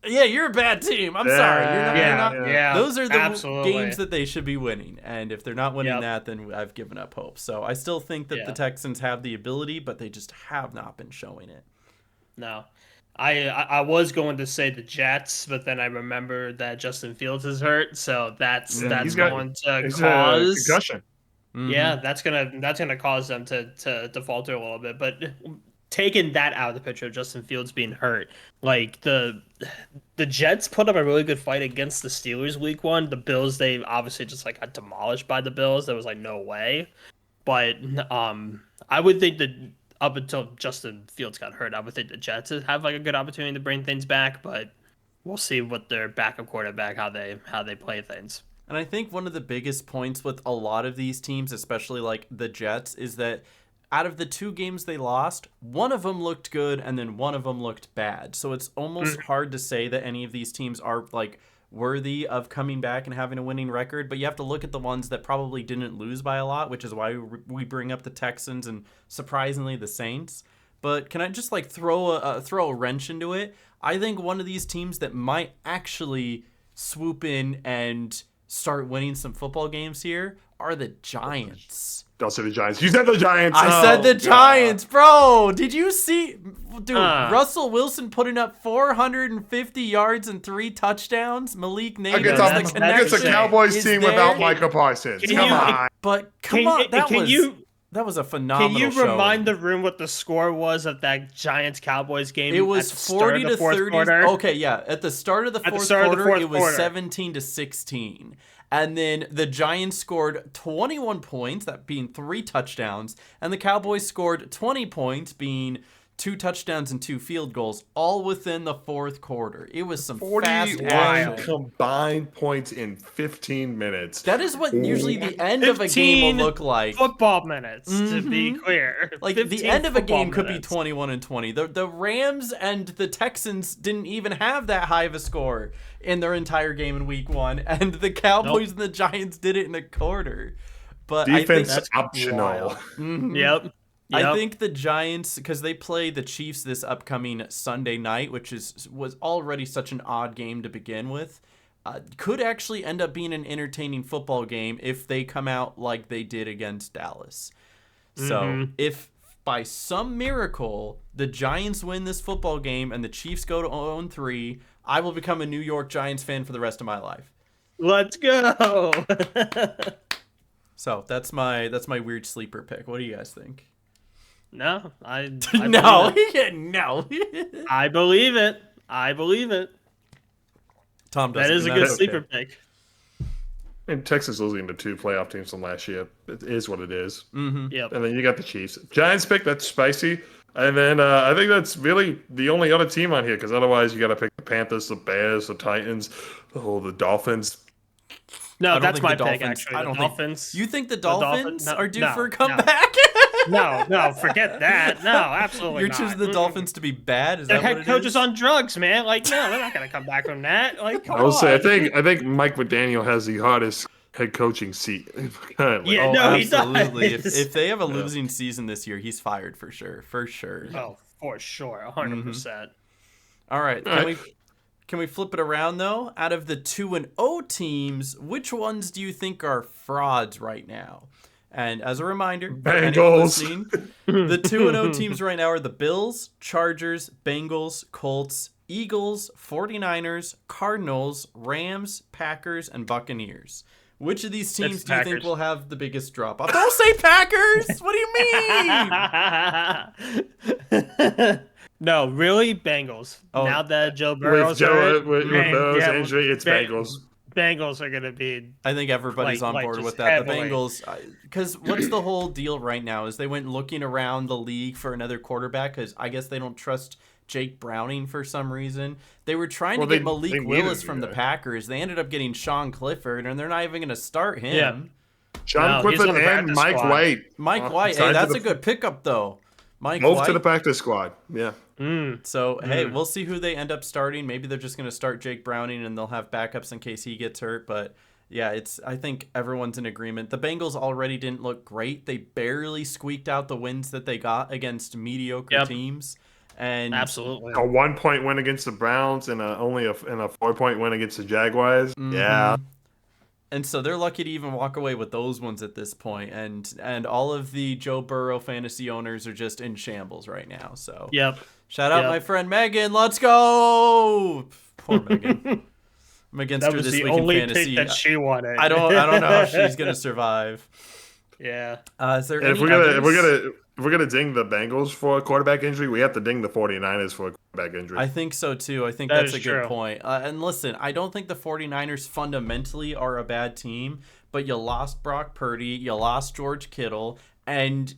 yeah, you're a bad team. I'm sorry. You're not, Yeah. those are the absolutely. games that they should be winning, and if they're not winning Yep. that, then I've given up hope. So I still think that the Texans have the ability, but they just have not been showing it. No. I was going to say the Jets, but then I remembered that Justin Fields is hurt, so that's he's got- going to It's a cause concussion. Yeah, that's gonna cause them to falter a little bit. But taking that out of the picture, Justin Fields being hurt, like the Jets put up a really good fight against the Steelers week 1. The Bills, they obviously just like got demolished by the Bills. There was like no way. But I would think that up until Justin Fields got hurt, I would think the Jets have like a good opportunity to bring things back. But we'll see what their backup quarterback how they play things. And I think one of the biggest points with a lot of these teams, especially like the Jets, is that out of the 2 games they lost, one of them looked good and then one of them looked bad. So it's almost hard to say that any of these teams are like worthy of coming back and having a winning record. But you have to look at the ones that probably didn't lose by a lot, which is why we bring up the Texans and surprisingly the Saints. But can I just like throw a wrench into it? I think one of these teams that might actually swoop in and start winning some football games here are the Giants. Don't say the Giants. You said the Giants. I said the Giants, bro. Did you see, dude? Russell Wilson putting up 450 yards and 3 touchdowns. Malik Neighbors, against a Cowboys team without Micah Parsons. Come on. But come on, that was a phenomenal. Can you remind the room what the score was of that Giants Cowboys game? It was 40 to 30. Okay, yeah. At the start of the fourth quarter, it was 17 to 16. And then the Giants scored 21 points, that being 3 touchdowns, and the Cowboys scored 20 points, being 2 touchdowns and 2 field goals, all within the fourth quarter. It was some fast action. Combined points in 15 minutes. That is what usually the end of a game will look like. Football minutes, to be clear. Like the end of a game could be 21 and 20. The Rams and the Texans didn't even have that high of a score in their entire game in week 1, and the Cowboys and the Giants did it in a quarter. But defense I think optional. Yep. I think the Giants, because they play the Chiefs this upcoming Sunday night, which was already such an odd game to begin with, could actually end up being an entertaining football game if they come out like they did against Dallas. So if by some miracle the Giants win this football game and the Chiefs go to 0-3, I will become a New York Giants fan for the rest of my life. Let's go. So that's my weird sleeper pick. What do you guys think? No, I no, no. I believe it. Tom doesn't. That is a good sleeper pick. And Texas losing to 2 playoff teams from last year. It is what it is. Yep. And then you got the Chiefs. Giants pick, that's spicy. And then I think that's really the only other team on here, because otherwise you got to pick the Panthers, the Bears, the Titans, the Dolphins. No, that's my pick, actually. I don't the Dolphins. You think the Dolphins are due for a no. comeback? No, forget that. No, absolutely You're not. choosing the Dolphins to be bad? Is Their that what head it coach is? is on drugs, man. Like, no, they're not going to come back from that. Like, come I will say, on. I think Mike McDaniel has the hardest head coaching seat currently. Yeah, no, he absolutely. does. If they have a losing season this year, he's fired for sure. For sure. Oh, for sure. 100%. All right. Can we flip it around, though? Out of the 2-0 teams, which ones do you think are frauds right now? And as a reminder, for anyone Bengals. listening, the 2-0 teams right now are the Bills, Chargers, Bengals, Colts, Eagles, 49ers, Cardinals, Rams, Packers, and Buccaneers. Which of these teams do you think will have the biggest drop off? Don't say Packers! What do you mean? No, really, Bengals. Oh, now that Joe Burrow's with Burrow's yeah, injury, it's Bengals. Bengals are going to be... I think everybody's on board just with that. The heavily. Bengals, because what's the whole deal right now is they went looking around the league for another quarterback because I guess they don't trust Jake Browning for some reason. They were trying to get Malik Willis from the Packers. They ended up getting Sean Clifford, and they're not even going to start him. Yeah. Sean Clifford and Mike White. Mike White. Hey, that's a good pickup, though. Move to the practice squad. Yeah. So, hey, we'll see who they end up starting. Maybe they're just going to start Jake Browning, and they'll have backups in case he gets hurt. But, yeah, I think everyone's in agreement. The Bengals already didn't look great. They barely squeaked out the wins that they got against mediocre teams. And absolutely. A 1-point win against the Browns and only a 4-point win against the Jaguars. Yeah. And so they're lucky to even walk away with those ones at this point. And all of the Joe Burrow fantasy owners are just in shambles right now. So shout out my friend Megan. Let's go. Poor Megan. I'm against her this week in fantasy. That she wanted. I don't know if she's gonna survive. Yeah. Is there And any others? if we're gonna ding the Bengals for a quarterback injury, we have to ding the 49ers for a quarterback injury. I think so too. I think That that's is a good true. point. And listen, I don't think the 49ers fundamentally are a bad team, but you lost Brock Purdy, you lost George Kittle, and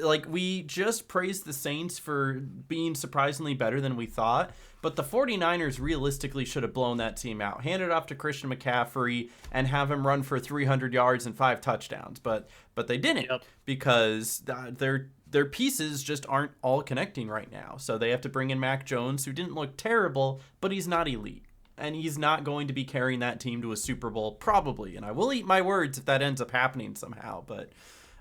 like we just praised the Saints for being surprisingly better than we thought, but the 49ers realistically should have blown that team out. Hand it off to Christian McCaffrey and have him run for 300 yards and 5 touchdowns, but they didn't Yep. because their pieces just aren't all connecting right now. So they have to bring in Mac Jones, who didn't look terrible, but he's not elite. And he's not going to be carrying that team to a Super Bowl, probably. And I will eat my words if that ends up happening somehow. But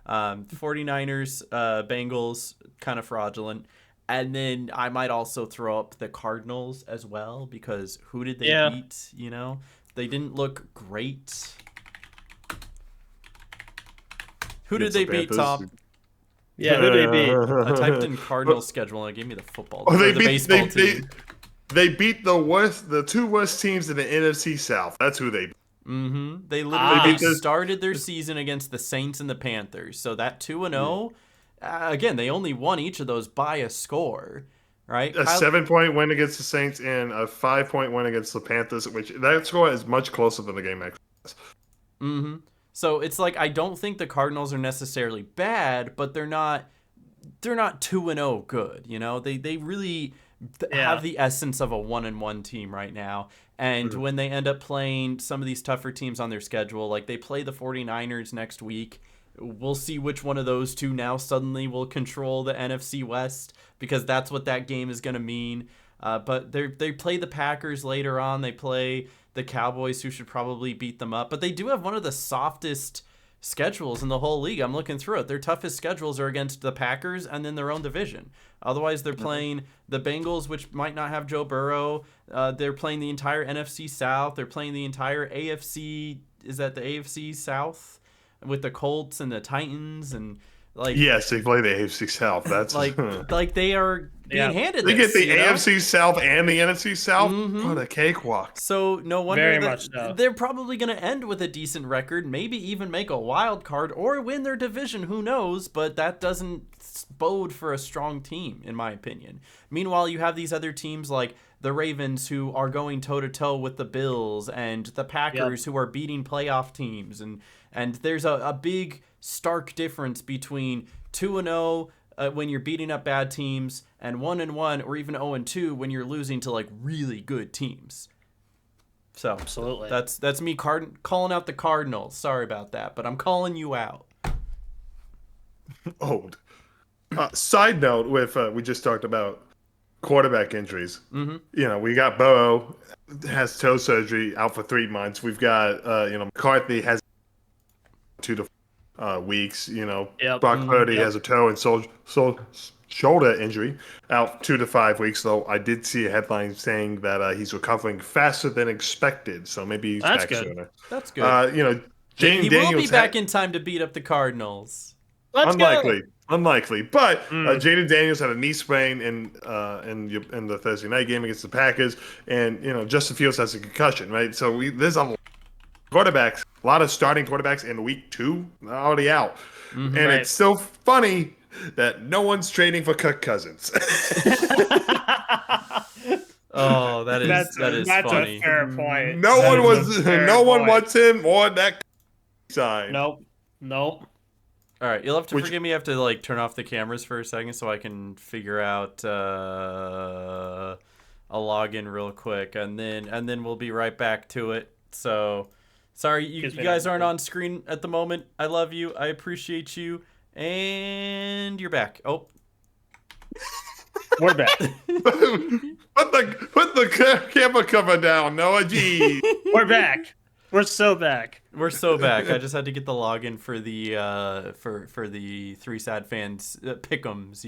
49ers, Bengals, kind of fraudulent. And then I might also throw up the Cardinals as well, because who did they beat? You know, they didn't look great. Who did they beat, Tom? Yeah, who did they beat? I typed in Cardinals schedule and it gave me the football. Oh, or the baseball team. They beat the two worst teams in the NFC South. That's who they beat. Mm-hmm. They literally beat started their season against the Saints and the Panthers. So that 2-0, again, they only won each of those by a score, right? A 7-point win against the Saints and a 5-point win against the Panthers, which that score is much closer than the game actually was. Mm-hmm. So it's like I don't think the Cardinals are necessarily bad, but they're not 2-0 good. You know, they really have the essence of a 1-1 team right now. And when they end up playing some of these tougher teams on their schedule, like they play the 49ers next week, we'll see which one of those two now suddenly will control the NFC West, because that's what that game is going to mean. But they play the Packers later on. They play the Cowboys, who should probably beat them up. But they do have one of the softest schedules in the whole league. I'm looking through it. Their toughest schedules are against the Packers and then their own division. Otherwise, they're playing the Bengals, which might not have Joe Burrow. They're playing the entire NFC South. They're playing the entire AFC. Is that the AFC South? With the Colts and the Titans and like. Yes, they play the AFC South. That's like they are being handed. They this, get the you know? AFC South and the NFC South. What a cakewalk! So no wonder Very much so. They're probably going to end with a decent record, maybe even make a wild card or win their division. Who knows? But that doesn't bode for a strong team, in my opinion. Meanwhile, you have these other teams like the Ravens, who are going toe to toe with the Bills, and the Packers, who are beating playoff teams, and there's a big stark difference between 2-0 when you're beating up bad teams, and 1-1 or even 0-2 when you're losing to like really good teams. So Absolutely. that's me calling out the Cardinals. Sorry about that, but I'm calling you out. Old. Side note: with we just talked about quarterback injuries. Mm-hmm. You know, we got Burrow has toe surgery, out for 3 months. We've got McCarthy has 2 to weeks. You know, Brock Purdy has a toe and shoulder injury, out 2 to 5 weeks. Though I did see a headline saying that he's recovering faster than expected, so maybe he's back sooner. That's good. Jane he Daniels will be back in time to beat up the Cardinals. Unlikely. But Jaden Daniels had a knee sprain in the Thursday night game against the Packers, and Justin Fields has a concussion, right? So there's a lot of starting quarterbacks in week 2 already out, and it's so funny that no one's trading for Kirk Cousins. Oh, that's funny. That's a fair point. No one wants him or that side. Nope. All right, you'll have to forgive me. I have to like turn off the cameras for a second so I can figure out a login real quick, and then we'll be right back to it. So, sorry you guys aren't on screen at the moment. I love you. I appreciate you, and you're back. Oh, We're back. Put the camera cover down, Noah. Geez. We're back. We're so back. We're so back. I just had to get the login for the for the ThreeSadFans pick'ems,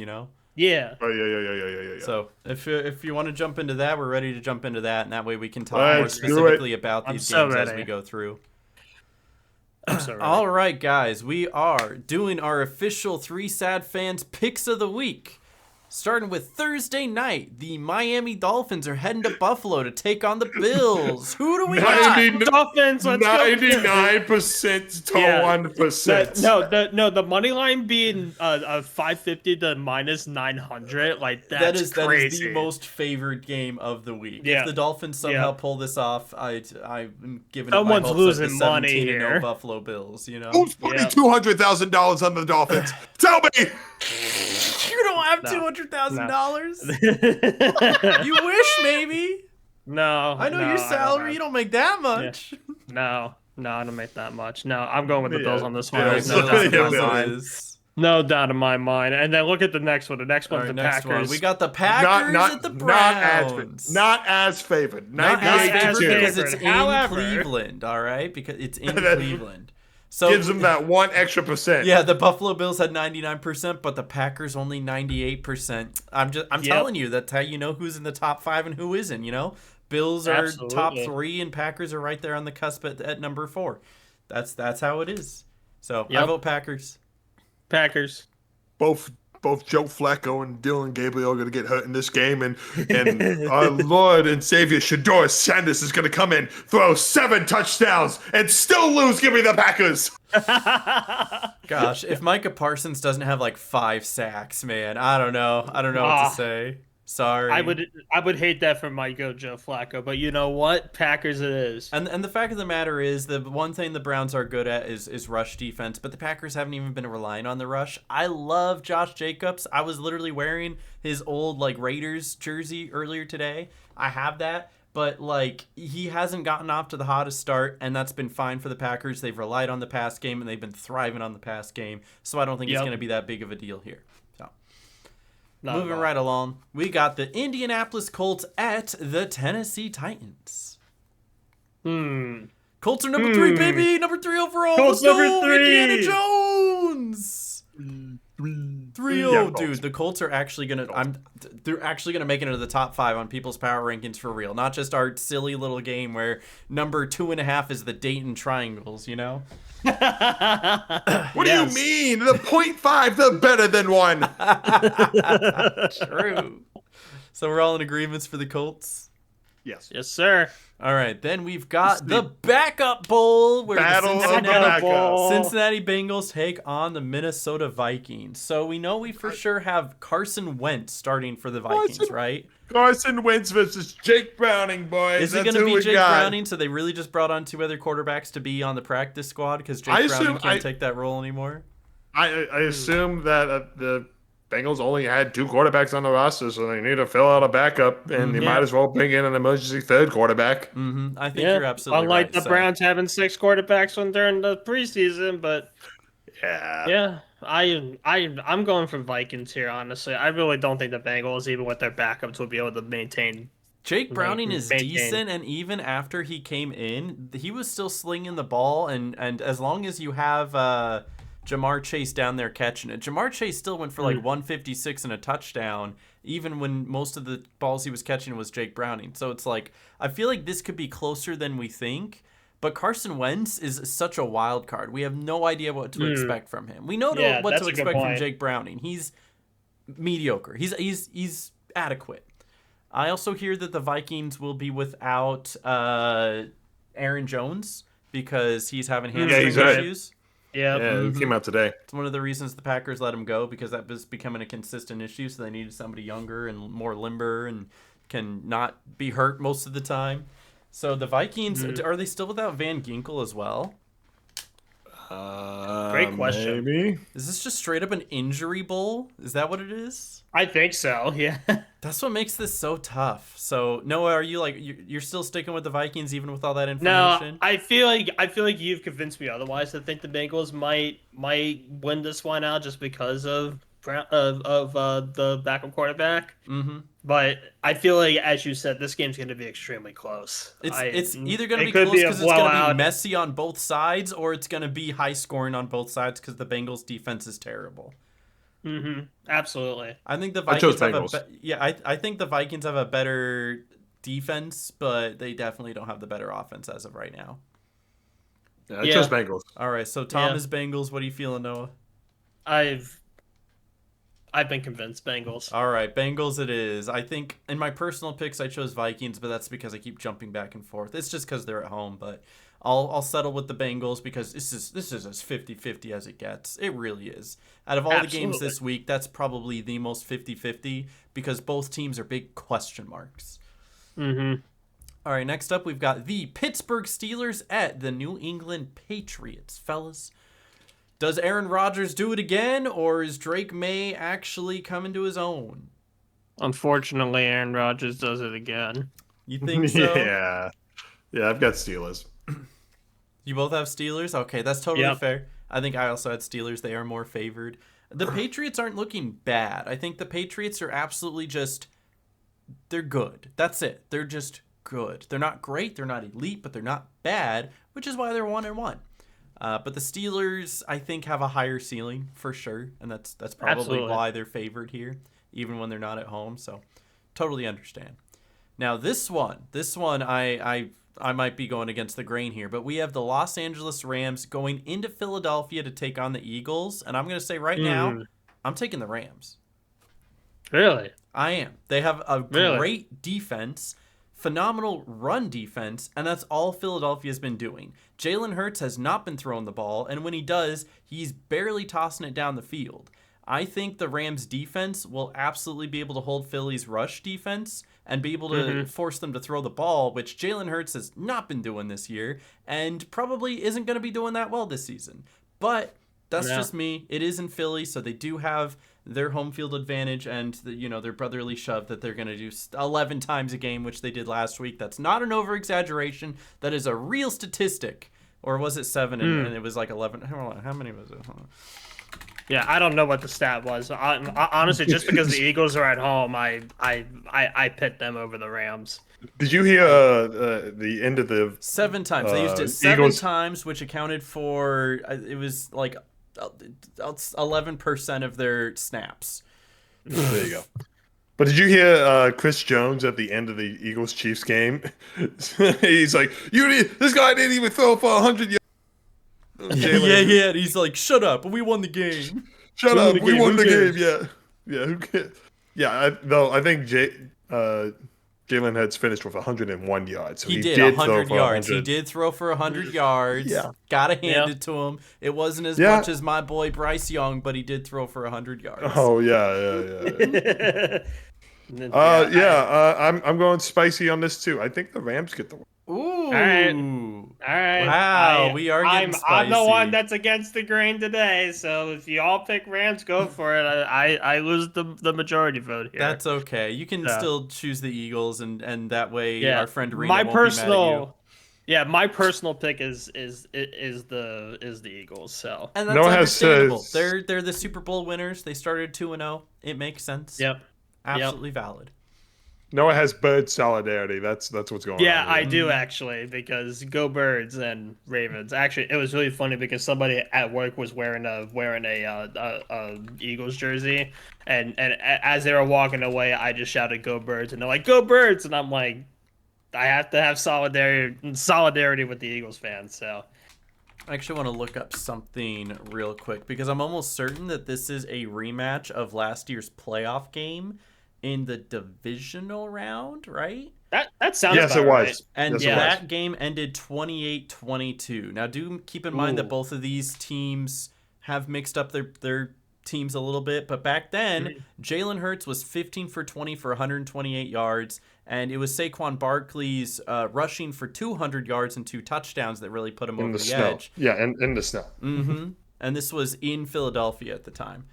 Yeah. Oh yeah. So if you want to jump into that, we're ready to jump into that, and that way we can talk more Let's do specifically it. about these so games as ready. we go through. I'm so ready. All right, guys, we are doing our official ThreeSadFans picks of the week. Starting with Thursday night, the Miami Dolphins are heading to Buffalo to take on the Bills. Who do we got? 90 Dolphins, let's go. 99% to Yeah. 1%. The money line being 550 to minus 900, like That that's is crazy. the most favored game of the week. Yeah. If the Dolphins somehow Yeah. pull this off, I'm giving Someone's up my hopes losing at the 17 money and here. 0 Buffalo Bills. You know, Who's putting Yeah. $200,000 on the Dolphins? Tell me. you don't have No. $200,000. You wish maybe. No, I know no, your don't salary. have- You don't make that much. No, I don't make that much. No, I'm going with the Yeah. Bills on this one. Yeah, There's so- no doubt in yeah, my yeah. mind. No doubt in my mind. And then look at the next one. The next All one's right, the next Packers. one. We got the Packers at the Browns. Not as favored. Not as 98 favored to 2. because it's in However- Cleveland, all right? Because it's in That Cleveland. So Gives them that 1 extra percent. yeah, the Buffalo Bills had 99%, but the Packers only 98%. I'm telling you, that's how you know who's in the top 5 and who isn't, you know? Bills are top Absolutely. 3 and Packers are right there on the cusp at number 4. That's how it is. So I Yep. vote Packers. Packers. Both Joe Flacco and Dylan Gabriel are going to get hurt in this game, and our Lord and Savior Shador Sanders is going to come in, throw 7 touchdowns, and still lose. Give me the Packers. Gosh, if Micah Parsons doesn't have like 5 sacks, man, I don't know. I don't know what to say. Sorry. I would hate that for my Joe Flacco, but you know what? Packers it is. And the fact of the matter is, the one thing the Browns are good at is rush defense, but the Packers haven't even been relying on the rush. I love Josh Jacobs. I was literally wearing his old like Raiders jersey earlier today. I have that, but like he hasn't gotten off to the hottest start, and that's been fine for the Packers. They've relied on the pass game, and they've been thriving on the pass game, so I don't think it's Yep. going to be that big of a deal here. So. Not Moving at all. right along, we got the Indianapolis Colts at the Tennessee Titans. Colts are number 3, baby. Number 3 overall. Colts Let's go, number 3. Indiana Jones. 3-0, Yeah, dude. The Colts are actually they're actually gonna make it into the top 5 on people's power rankings for real. Not just our silly little game where number 2.5 is the Dayton Triangles. You know. What do you mean? The 0.5, they're better than 1. True. So we're all in agreements for the Colts. Yes. Yes, sir. All right, then we've got the Backup Bowl where Battle the of the backup. Cincinnati Bengals take on the Minnesota Vikings. So we know we for sure have Carson Wentz starting for the Vikings, right? Carson Wentz versus Jake Browning, boys. Is it That's going to who be we Jake got. Browning? So they really just brought on 2 other quarterbacks to be on the practice squad because Jake Browning can't take that role anymore? I assume that the Bengals only had 2 quarterbacks on the roster, so they need to fill out a backup, and you might as well bring in an emergency 3rd quarterback. I think you're absolutely Unlike right. the Browns having 6 quarterbacks when during the preseason, but Yeah. I'm going for Vikings here. Honestly, I really don't think the Bengals, even with their backups, would be able to maintain. Jake Browning is maintain. decent, and even after he came in, he was still slinging the ball, and as long as you have Jamar Chase down there catching it. Jamar Chase still went for like 156 and a touchdown, even when most of the balls he was catching was Jake Browning. So it's like, I feel like this could be closer than we think, but Carson Wentz is such a wild card. We have no idea what to expect from him. We know what that's to a good expect from point. Jake Browning. He's mediocre. He's adequate. I also hear that the Vikings will be without Aaron Jones because he's having hamstring he's hurt. issues. Yeah, Yeah, it came out today. It's one of the reasons the Packers let him go because that was becoming a consistent issue. So they needed somebody younger and more limber and can not be hurt most of the time. So the Vikings, are they still without Van Ginkel as well? Great question. Maybe. Is this just straight up an injury bowl? Is that what it is? I think so. Yeah. That's what makes this so tough. So Noah, are you like you're still sticking with the Vikings even with all that No, information? I feel like you've convinced me otherwise. I think the Bengals might win this one out just because of the backup quarterback. Mm-hmm. But I feel like, as you said, this game's going to be extremely close. It's either going to be could close be a because it's going to blowout. be messy on both sides, or it's going to be high scoring on both sides because the Bengals' defense is terrible. Absolutely. I think the I chose Vikings have Bengals. I think the Vikings have a better defense, but they definitely don't have the better offense as of right now. Yeah, I chose Bengals. All right, so Tom Yeah. is Bengals. What are you feeling, Noah? I've been convinced Bengals. All right, Bengals it is. I think in my personal picks I chose Vikings, but that's because I keep jumping back and forth. It's just because they're at home, but I'll settle with the Bengals because this is as 50-50 as it gets. It really is. Out of all the games Absolutely. this week, that's probably the most 50-50 because both teams are big question marks. Mm-hmm. All right, next up we've got the Pittsburgh Steelers at the New England Patriots. Fellas, does Aaron Rodgers do it again, or is Drake May actually coming to his own? Unfortunately, Aaron Rodgers does it again. You think so? Yeah. Yeah, I've got Steelers. You both have Steelers? Okay, that's totally Yep. fair. I think I also had Steelers. They are more favored. The Patriots aren't looking bad. I think the Patriots are absolutely just... They're good. That's it. They're just good. They're not great. They're not elite, but they're not bad, which is why they're 1-1. But the Steelers, I think, have a higher ceiling for sure, and that's probably Absolutely. why they're favored here, even when they're not at home. So, totally understand. Now, this one, I might be going against the grain here, but we have the Los Angeles Rams going into Philadelphia to take on the Eagles, and I'm going to say right now, I'm taking the Rams. Really? I am. They have a Really? great defense, phenomenal run defense, and that's all Philadelphia's been doing. Jalen Hurts has not been throwing the ball, and when he does, he's barely tossing it down the field. I think the Rams defense will absolutely be able to hold Philly's rush defense and be able to force them to throw the ball, which Jalen Hurts has not been doing this year and probably isn't going to be doing that well this season. But that's just me. It is in Philly, so they do have their home field advantage and their brotherly shove that they're going to do 11 times a game, which they did last week. That's not an over-exaggeration. That is a real statistic. Or was it 7 and it was like 11? Hold on, how many was it? Hold on. Yeah, I don't know what the stat was. Honestly, just because the Eagles are at home, I pit them over the Rams. Did you hear the end of the 7 times. They used it 7 Eagles- times, which accounted for it was like 11% of their snaps. There you go. But did you hear Chris Jones at the end of the Eagles-Chiefs game? He's like, this guy didn't even throw for 100 yards. Yeah. And he's like, shut up. We won the game. Shut We won up. the We game, won who the cares? game. Yeah. Who cares? Yeah. I think Jalen Hurts finished with 101 yards. So He did throw 100 for yards. 100. He did throw for 100 yards. Yeah. Gotta hand it to him. It wasn't as Yeah. much as my boy Bryce Young, but he did throw for 100 yards. Oh yeah. I'm going spicy on this too. I think the Rams get the win. Ooh. All right. Wow, we are getting I'm the spicy. one that's against the grain today, so if you all pick Rams, go for it. I lose the majority vote here. That's okay. You can Yeah. still choose the Eagles, and that way our friend Rena my won't be mad at you. personal, my personal pick is the Eagles. So And that's Noah has understandable. says- They're the Super Bowl winners. They started 2-0. It makes sense. yep. Absolutely valid. Noah has bird solidarity. That's what's going on. Yeah, I here. do actually, because go Birds and Ravens. Actually, it was really funny because somebody at work was wearing a Eagles jersey, and as they were walking away, I just shouted "Go Birds!" and they're like "Go Birds!" and I'm like, I have to have solidarity with the Eagles fans. So I actually want to look up something real quick because I'm almost certain that this is a rematch of last year's playoff game in the divisional round, right? that sounds Yes, about it right. was. And Yes, it that was. game ended 28-22. Now, do keep in mind that Ooh. both of these teams have mixed up their teams a little bit. But back then, Jalen Hurts was 15 for 20 for 128 yards. And it was Saquon Barkley's rushing for 200 yards and 2 touchdowns that really put him In over the the snow. edge. Yeah, in the snow. And this was in Philadelphia at the time.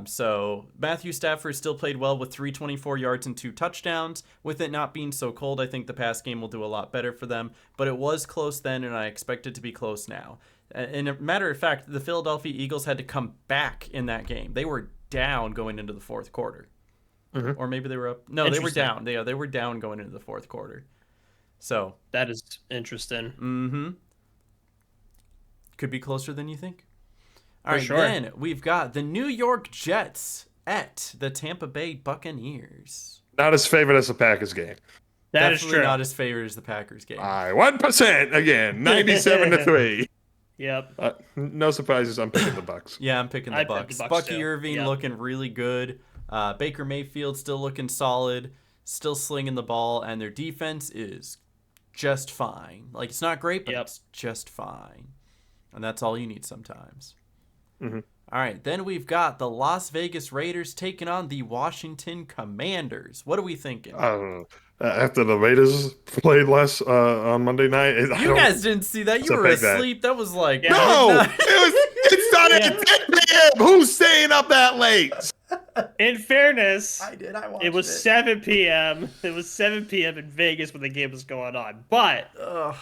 So Matthew Stafford still played well with 324 yards and 2 touchdowns. With it not being so cold, I think the pass game will do a lot better for them. But it was close then, and I expect it to be close now. And a matter of fact, the Philadelphia Eagles had to come back in that game. They were down going into the fourth quarter. Or maybe they were up. No, they were Interesting. down. They were down going into the fourth quarter. So, That is interesting. could be closer than you think. All right, sure. then we've got the New York Jets at the Tampa Bay Buccaneers. Not as favored as the Packers game. That is Definitely true. not as favored as the Packers game. 1% again, 97-3. Yep. No surprises. I'm picking the Bucks. Yeah, I'm picking the I picked Bucks. the Bucks, Bucky too. Irving Yep. looking really good. Baker Mayfield still looking solid, still slinging the ball, and their defense is just fine. Like, it's not great, but Yep. it's just fine. And that's all you need sometimes. Mm-hmm. All right, then we've got the Las Vegas Raiders taking on the Washington Commanders. What are we thinking? After the Raiders played last on Monday night, You guys didn't see that. You So were pick that. asleep. That was like No, midnight. it started at 10 p.m. Who's staying up that late? In fairness, I did. I watched it was 7 p.m. It was 7 p.m. in Vegas when the game was going on. But Ugh.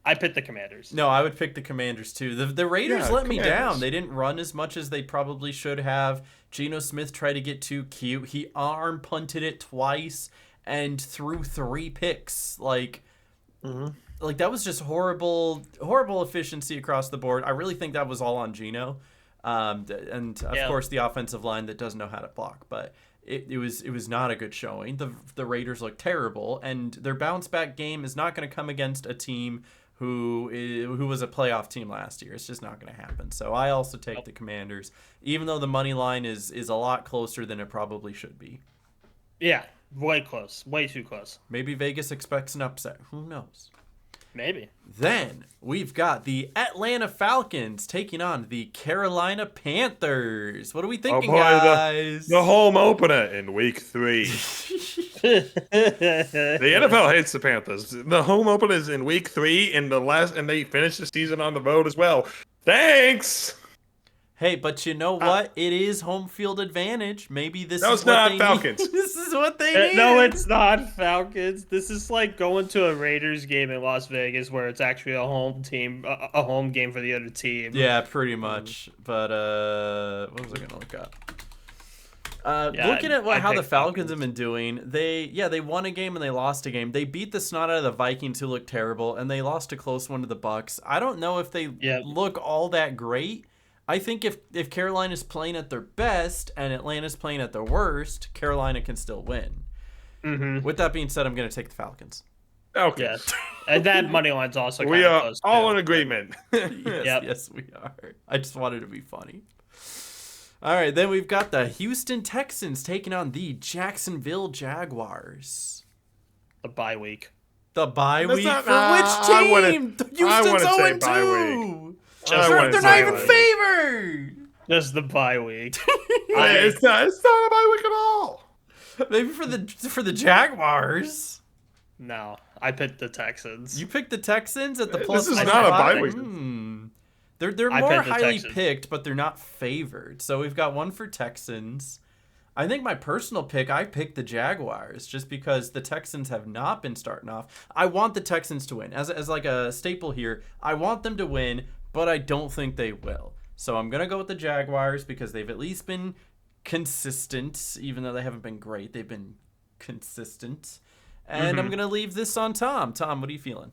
I picked the Commanders. No, I would pick the Commanders too. The Raiders Yeah, let me Commanders. down. They didn't run as much as they probably should have. Geno Smith tried to get too cute. He arm punted it twice and threw 3 picks. Like that was just horrible efficiency across the board. I really think that was all on Geno. And of course the offensive line that doesn't know how to block. But it was not a good showing. The Raiders look terrible, and their bounce back game is not going to come against a team who was a playoff team last year. It's just not going to happen. So I also take the Commanders, even though the money line is a lot closer than it probably should be. Yeah, way close. Way too close. Maybe Vegas expects an upset. Who knows? Maybe. Then we've got the Atlanta Falcons taking on the Carolina Panthers. What are we thinking, boy, guys? The home opener in week 3. The NFL hates the Panthers. The home opener is in week 3, and they finish the season on the road as well. Thanks. Hey, but you know what? It is home field advantage. Maybe this No, is it's what not they Falcons. need. This is what they need. No, it's not Falcons. This is like going to a Raiders game in Las Vegas where it's actually a home team, a home game for the other team. Yeah, pretty much. But what was I gonna look up? Looking at I how the picked Falcons Falcons. have been doing, they won a game and they lost a game. They beat the snot out of the Vikings, who look terrible, and they lost a close one to the Bucks. I don't know if they look all that great. I think if Carolina's playing at their best and Atlanta's playing at their worst, Carolina can still win. Mm-hmm. With that being said, I'm going to take the Falcons. Okay. Yes. And that money line's also We kind of are close. all too. in agreement. Yes, we are. I just wanted to be funny. All right, then we've got the Houston Texans taking on the Jacksonville Jaguars. The bye week. The bye That's week not- for I which team? wouldn't Houston's say 0-2. Just They're wouldn't not say even that. favored. Just the bye week. It's not a bye week at all. Maybe for the Jaguars. No, I picked the Texans. You picked the Texans at the This plus is 5. not a bye week. They're I more picked the highly Texans. picked, but they're not favored. So we've got one for Texans. I think my personal pick, I picked the Jaguars just because the Texans have not been starting off. I want the Texans to win. As like a staple here, I want them to win, but I don't think they will. So I'm going to go with the Jaguars because they've at least been consistent, even though they haven't been great. They've been consistent. And I'm going to leave this on Tom. Tom, what are you feeling?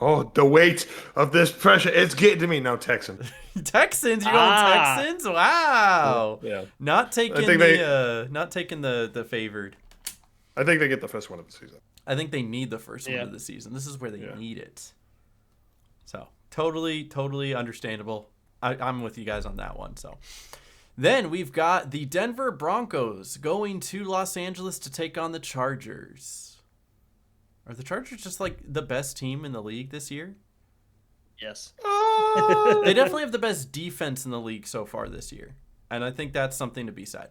Oh, the weight of this pressure. It's getting to me. No, Texan. Texans, you're going Texans? Wow. Yeah. Not taking I think the favored. I think they get the first one of the season. I think they need the first one Yeah. of the season. This is where they need it. So totally understandable. I'm with you guys on that one. So then we've got the Denver Broncos going to Los Angeles to take on the Chargers. Are the Chargers just like the best team in the league this year? Yes. They definitely have the best defense in the league so far this year. And I think that's something to be said.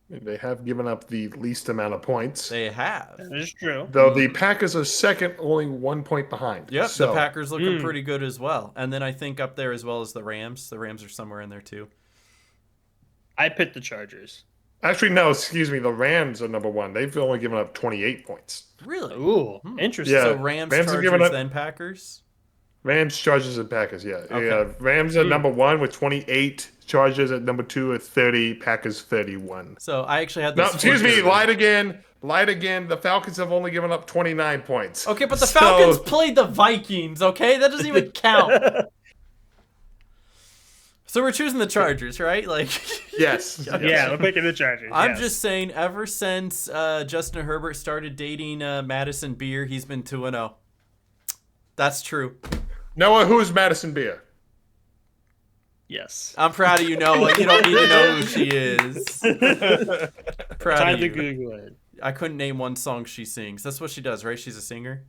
They have given up the least amount of points. They have. That is true. Though the Packers are second, only 1 point behind. Yep, So, the Packers looking pretty good as well. And then I think up there as well as the Rams. The Rams are somewhere in there too. I picked the Chargers. Actually, no, excuse me. The Rams are number 1. They've only given up 28 points. Really? Ooh, interesting. Yeah. So Rams, Rams have Chargers, given up- then Packers? Rams, Chargers, and Packers, yeah. Okay. Yeah, Rams are number 1 with 28. Chargers at number 2 at 30. Packers 31. So I actually had No, this. excuse me. flipped. Lied again. The Falcons have only given up 29 points. Okay, but the So- Falcons played the Vikings, okay? That doesn't even count. So we're choosing the Chargers, right? Like, Yes. Yeah, we're picking the Chargers. I'm yes. just saying, ever since Justin Herbert started dating Madison Beer, he's been 2-0. That's true. Noah, who's Madison Beer? Yes. I'm proud of you, Noah. You don't need to know who she is. Proud Time of to you. Google it. I couldn't name one song she sings. That's what she does, right? She's a singer.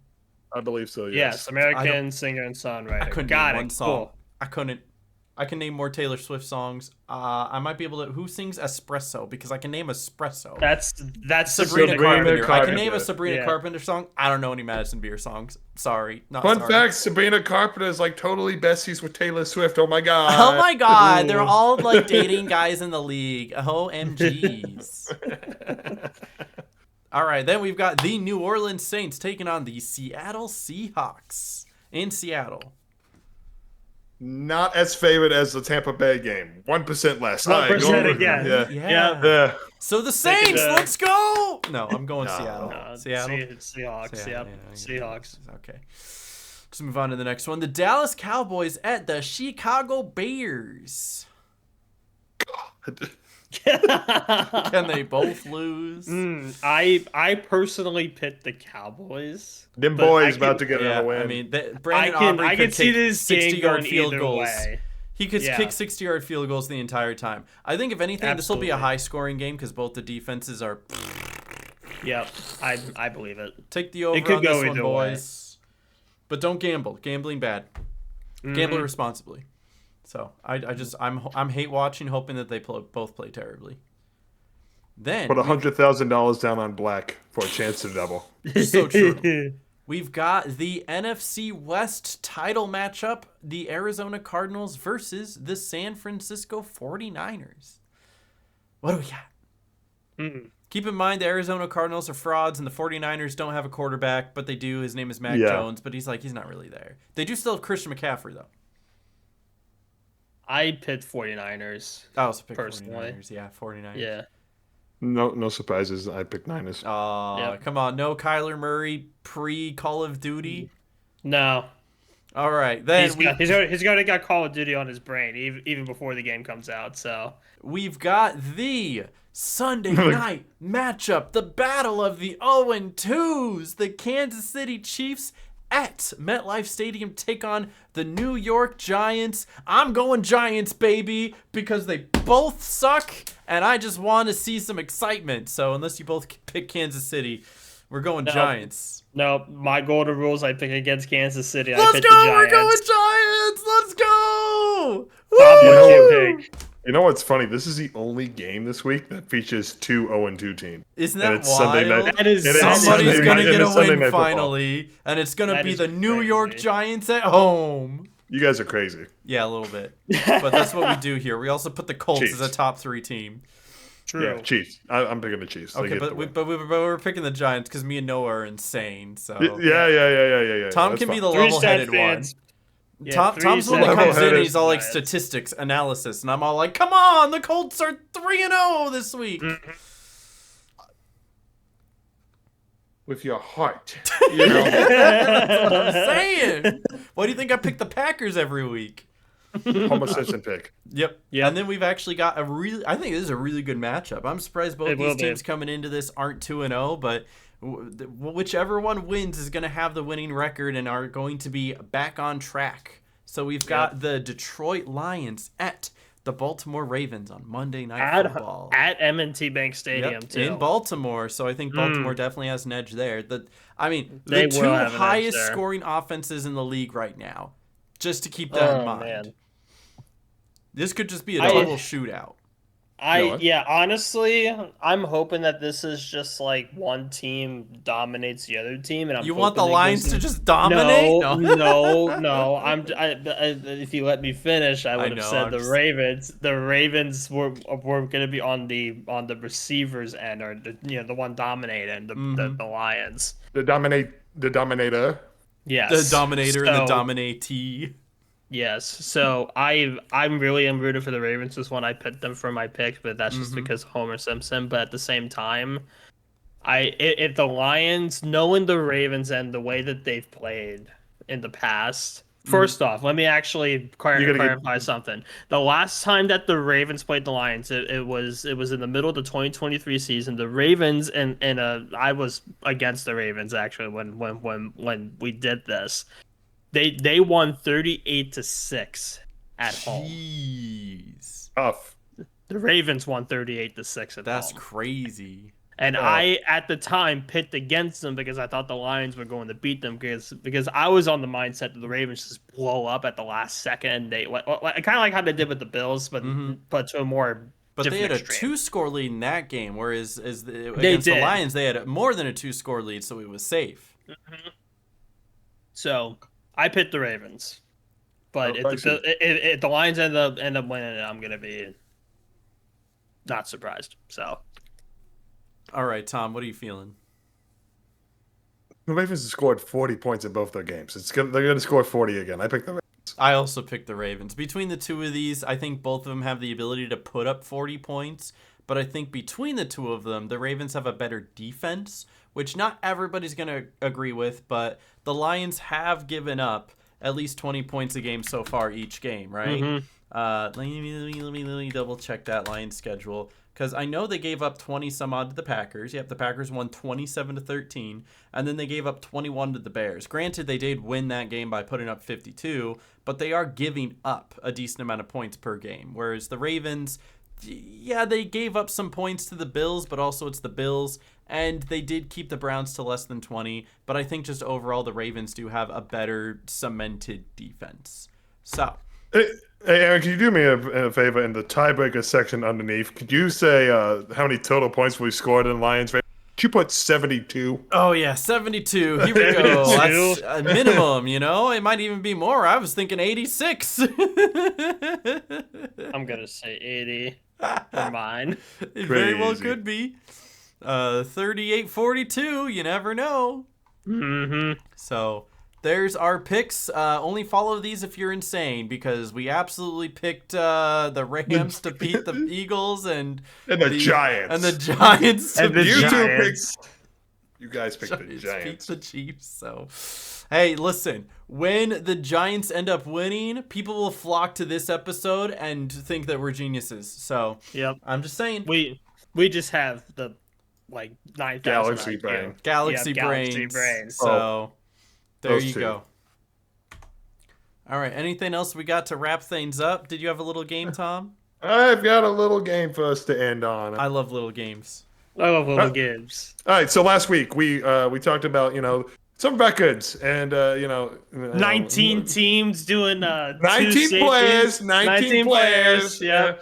I believe so. Yes, American singer and songwriter. I couldn't Got name it. one song. Cool. I couldn't. I can name more Taylor Swift songs. I might be able to. Who sings Espresso? Because I can name Espresso. That's Sabrina Carpenter. I Carpenter. can name a Sabrina Yeah. Carpenter song. I don't know any Madison Beer songs. Sorry. Not Fun sorry. fact: Sabrina Carpenter is like totally besties with Taylor Swift. Oh my god! Oh my god, Ooh. they're all like dating guys in the league. OMGs. All right, then we've got the New Orleans Saints taking on the Seattle Seahawks in Seattle. Not as favored as the Tampa Bay game. 1% less. 1% All right, go over. again. Yeah. Yeah. So the Saints, the- let's go. No, I'm going Seattle. Seattle. Seattle. Seahawks. Yeah, Yep. yeah, Seahawks. Okay. Let's move on to the next one. The Dallas Cowboys at the Chicago Bears. Can they both lose? I personally picked the Cowboys. Them but boys I about can- to get another win. I mean, Brandon Aubrey I could can see kick this game 60-yard going field either goals. way. He could Yeah. kick 60-yard field goals the entire time. I think, if anything, this will be a Absolutely. high-scoring game because both the defenses are... Yep, I believe it. Take the over It could on this go one, either way. boys. But don't gamble. Gambling bad. Gamble responsibly. So I'm hate watching, hoping that they both play terribly. Then Put $100,000 down on black for a chance to double. so true. We've got the NFC West title matchup, the Arizona Cardinals versus the San Francisco 49ers. What do we got? Keep in mind the Arizona Cardinals are frauds and the 49ers don't have a quarterback, but they do. His name is Mac Jones, but he's not really there. They do still have Christian McCaffrey, though. I picked 49ers. I also picked Personally. 49ers. Yeah, 49ers. Yeah. No surprises. I picked Niners. Oh, Yep. come on. No Kyler Murray pre-Call of Duty. No. All right. Then He's already got Call of Duty on his brain, even before the game comes out, so. we've got the Sunday night matchup, the battle of the 0-2s. The Kansas City Chiefs at MetLife Stadium take on the New York Giants. I'm going Giants, baby, because they both suck, and I just want to see some excitement. So unless you both pick Kansas City, we're going Giants. No, my golden rules, I pick against Kansas City. I Let's picked go! the We're Giants. going Giants! Let's go! Bob, Woo! what'd you pick? You know what's funny? This is the only game this week that features two 0-2 teams. Isn't And that it's wild? Sunday night. That is It is Somebody's Sunday going night- to it get is a Sunday win Night Football. finally, and it's going to That be is the New York crazy. Giants at home. You guys are crazy. Yeah, a little bit. But that's what we do here. We also put the Colts Chiefs. as a top 3 team. True. Yeah, Chiefs. I'm picking the Chiefs. They Okay, get but the we, win. but, we, but we're picking the Giants because me and Noah are insane. So Yeah. Tom That's can be fine. the Three level-headed stat one. fans. Yeah, Tom's the one that level-headed comes in and he's all like Giants. statistics analysis, and I'm all like, come on, the Colts are 3-0 this week. with your heart. You know? That's what I'm saying. Why do you think I pick the Packers every week? Homer Simpson pick. Yep. Yep. And then we've actually got I think this is a really good matchup. I'm surprised both It will these be. teams coming into this aren't 2-0, but whichever one wins is going to have the winning record and are going to be back on track. So we've got the Detroit Lions at the Baltimore Ravens on Monday Night Football. At M&T Bank Stadium, Yep, too. in Baltimore. So I think Baltimore definitely has an edge there. The They two will have an edge highest there. scoring offenses in the league right now. Just to keep that in mind. Man. This could just be a total shootout. Honestly, I'm hoping that this is just like one team dominates the other team, and You want the Lions to just dominate? No. If you let me finish, I would have know, said I'm the just- Ravens. The Ravens were going to be on the receivers end, or the one dominating the Lions. The dominator. Yes, The dominator and the So- dominatee. Yes, so I'm really rooted for the Ravens. This one I picked them for my pick, but that's just because of Homer Simpson. But at the same time, if the Lions, knowing the Ravens and the way that they've played in the past, first off, let me actually clarify something. The last time that the Ravens played the Lions, it was in the middle of the 2023 season. The Ravens I was against the Ravens actually when we did this. They won 38-6 at home. Jeez. Tough. The Ravens won 38-6 at That's home. crazy. And I, at the time, picked against them because I thought the Lions were going to beat them because I was on the mindset that the Ravens just blow up at the last second. They kind of like how they did with the Bills, but to a more But they had a extreme. 2-score lead in that game, whereas against the did. Lions, they had more than a 2-score lead, so it was safe. So I picked the Ravens, but if the Lions end up winning, I'm gonna be not surprised. So. All right, Tom, what are you feeling? The Ravens have scored 40 points in both their games. They're going to score 40 again. I picked the Ravens. I also picked the Ravens. Between the two of these, I think both of them have the ability to put up 40 points, but I think between the two of them, the Ravens have a better defense, which not everybody's going to agree with, but the Lions have given up at least 20 points a game so far each game, right? Let me double check that Lions schedule. Because I know they gave up 20 some odd to the Packers. Yep, the Packers won 27-13, and then they gave up 21 to the Bears. Granted, they did win that game by putting up 52, but they are giving up a decent amount of points per game. Whereas the Ravens, yeah, they gave up some points to the Bills, but also it's the Bills, and they did keep the Browns to less than 20. But I think just overall, the Ravens do have a better cemented defense. So. Hey, Aaron, can you do me a favor in the tiebreaker section underneath? Could you say how many total points we scored in Lions? Could you put 72? Oh, yeah, 72. Here we go. That's a minimum, you know? It might even be more. I was thinking 86. I'm going to say 80 for mine. It very well could be. 38-42. You never know. So... there's our picks. Only follow these if you're insane, because we absolutely picked the Rams to beat the Eagles and the Giants. And the Giants. And the Giants. You guys picked the Giants. Beat the Chiefs. So, hey, listen. When the Giants end up winning, people will flock to this episode and think that we're geniuses. So, yep. I'm just saying. We just have the 9,000 Galaxy brain. Galaxy brains. So. There you go. All right. Anything else we got to wrap things up? Did you have a little game, Tom? I've got a little game for us to end on. I love little games. I love little games. All right. So last week we talked about some records and 19 teams doing 19 players, 19 players. Yeah.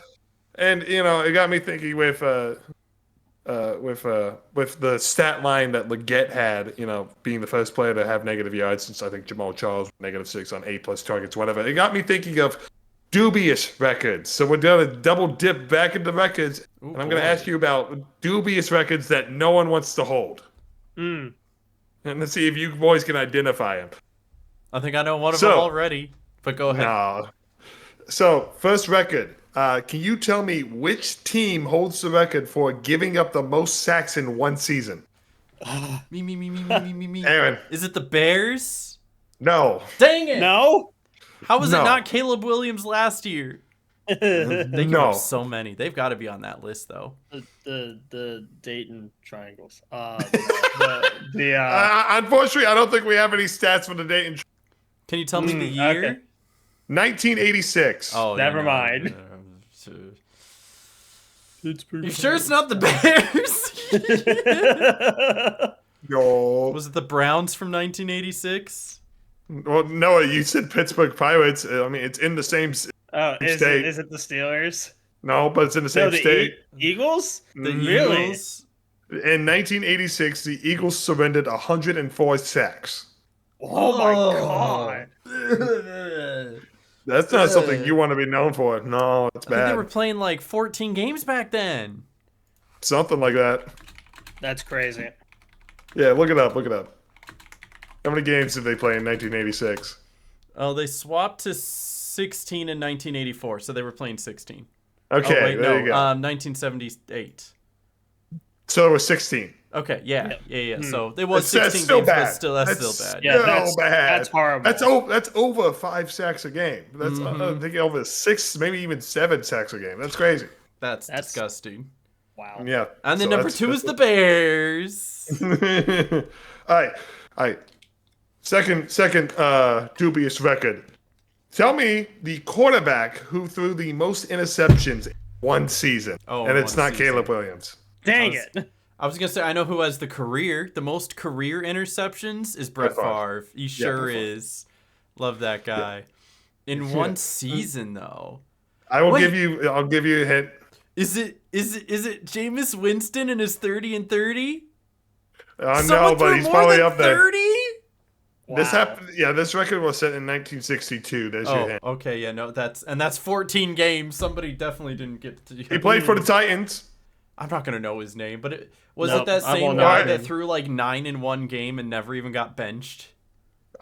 And it got me thinking with the stat line that Leggett had, being the first player to have negative yards since I think Jamal Charles -6 on 8+ targets, whatever. It got me thinking of dubious records. So we're gonna double dip back into records, and I'm gonna ask you about dubious records that no one wants to hold. And let's see if you boys can identify them. I think I know one of them already, but go ahead. No. So first record. Can you tell me which team holds the record for giving up the most sacks in one season? Me. Aaron. Is it the Bears? No. Dang it. No? How was it not Caleb Williams last year? They give up so many. They've got to be on that list, though. The Dayton Triangles. Unfortunately, I don't think we have any stats for the Dayton. Can you tell me the year? Okay. 1986. Oh, never mind. You sure it's not the Bears? No. Was it the Browns from 1986? Well, no, you said Pittsburgh Pirates. I mean, it's in the same state. Is it the Steelers? No, but it's in the same state. Eagles? Really? Eagles? In 1986, the Eagles surrendered 104 sacks. Oh my God. That's not something you want to be known for. No, it's bad. I think they were playing like 14 games back then. Something like that. That's crazy. Yeah, look it up. How many games did they play in 1986? Oh, they swapped to 16 in 1984, so they were playing 16. Okay, there you go. You go. 1978. So it was 16. Okay, yeah. So it was 16 still games, bad. but still, that's still bad. Yeah, that's bad. That's horrible. That's over 5 sacks a game. That's I think over 6, maybe even 7 sacks a game. That's crazy. That's disgusting. Wow. Yeah. And then number 2 is the Bears. All right. Second dubious record. Tell me the quarterback who threw the most interceptions in one season. Oh, and it's one not season. Caleb Williams. Dang I it. I was gonna say I know who has the most career interceptions is Brett Brett Favre. Favre. He sure Brett Favre. is. Love that guy. In one season though. I'll Wait. give you a hint. Is it Jameis Winston and his 30 and 30? No, but he's probably up there. 30? This Wow. happened. Yeah, this record was set in 1962. There's your Oh, hint. okay, yeah, no, that's 14 games. Somebody definitely didn't get to. He played for the Titans. I'm not gonna know his name, but it was Nope, it that I same won't guy know. that threw like 9 in one game and never even got benched?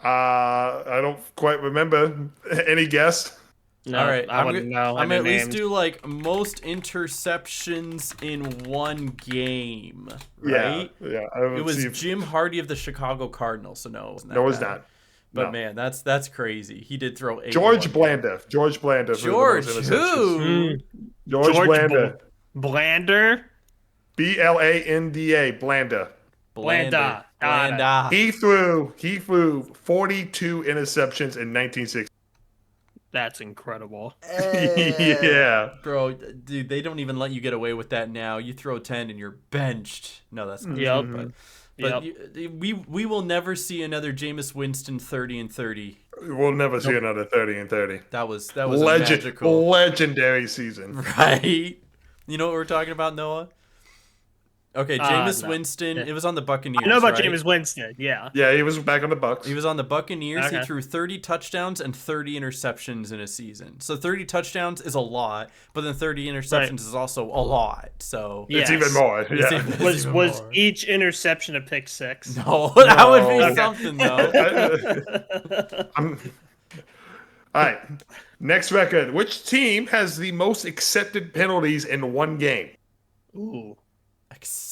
I don't quite remember. Any guess? No, All right, I wouldn't know. I'm any at least names. do like most interceptions in one game, right? Yeah. It was Jim Hardy of the Chicago Cardinals, so no, it wasn't that No, it's bad. not. But No. man, that's crazy. He did throw 8. George in one game. Blanda. George Blanda. for the George most interceptions. who? George Blanda. Blander. Blanda. Blanda. Blanda. Got it. Blanda. He threw 42 interceptions in 1960. That's incredible. Yeah. Bro, dude, they don't even let you get away with that now. You throw 10 and you're benched. No, that's not Yep. true. But we will never see another Jameis Winston 30 and 30. We'll never see another 30 and 30. That was a magical, Legendary season. right? You know what we're talking about, Noah? Okay, Jameis no. Winston. It was on the Buccaneers. I know about right? Jameis Winston. Yeah. Yeah, he was back on the Bucks. He was on the Buccaneers. He Okay. threw 30 touchdowns and 30 interceptions in a season. So 30 touchdowns is a lot, but then 30 interceptions is also a lot. So It's Yes. even more. It's Yeah. even- Was even was more. each interception a pick six? No, that would be No. something though. All right. Next record. Which team has the most accepted penalties in one game? Ooh.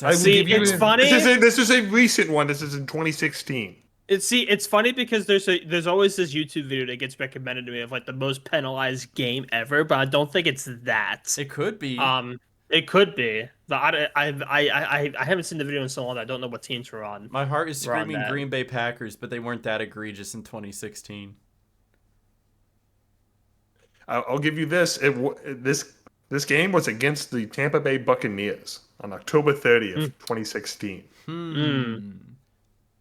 I will See, give you it's the- funny. This is a recent one. This is in 2016. It's funny because there's always this YouTube video that gets recommended to me of like the most penalized game ever, but I don't think it's that. It could be. It could be. I haven't seen the video in so long that I don't know what teams were on. My heart is We're on screaming that. Green Bay Packers, but they weren't that egregious in 2016. I'll give you this. This game was against the Tampa Bay Buccaneers on October 30th, 2016.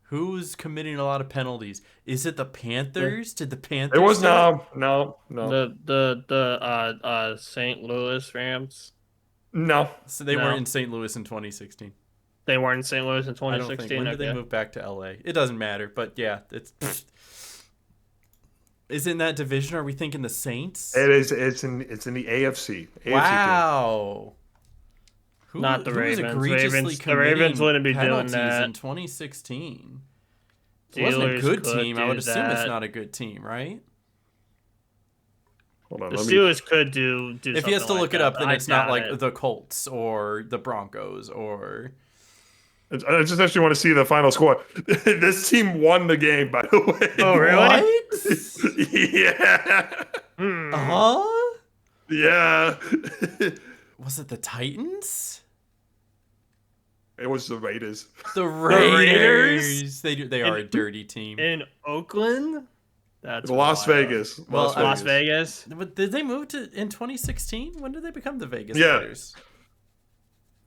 Who's committing a lot of penalties? Is it the Panthers? Did the Panthers? It was do it? no. The St. Louis Rams. No. So they No. weren't in St. Louis in 2016. They weren't in St. Louis in I don't 2016. think. When did they okay. move back to LA? It doesn't matter, but yeah, it's. Is in that division? Are we thinking the Saints? It is. It's in the AFC. Wow. Who, Not the who was Ravens. egregiously The Ravens committing wouldn't be doing penalties that. in 2016. It wasn't a Steelers good could team. I would do assume it's that. not a good team, right? Hold on. The Let me. Steelers could do. If he has to something look like it up, that, then but it's I not doubt like it. the Colts or the Broncos or. I just actually want to see the final score. This team won the game, by the way. Oh, really? What? Yeah. Huh? Yeah. Was it the Titans? It was the Raiders. The Raiders? Raiders. They are a dirty team. In Oakland? That's Las wild. Vegas. Well, Las Vegas. But did they move to in 2016? When did they become the Vegas Yeah. Raiders?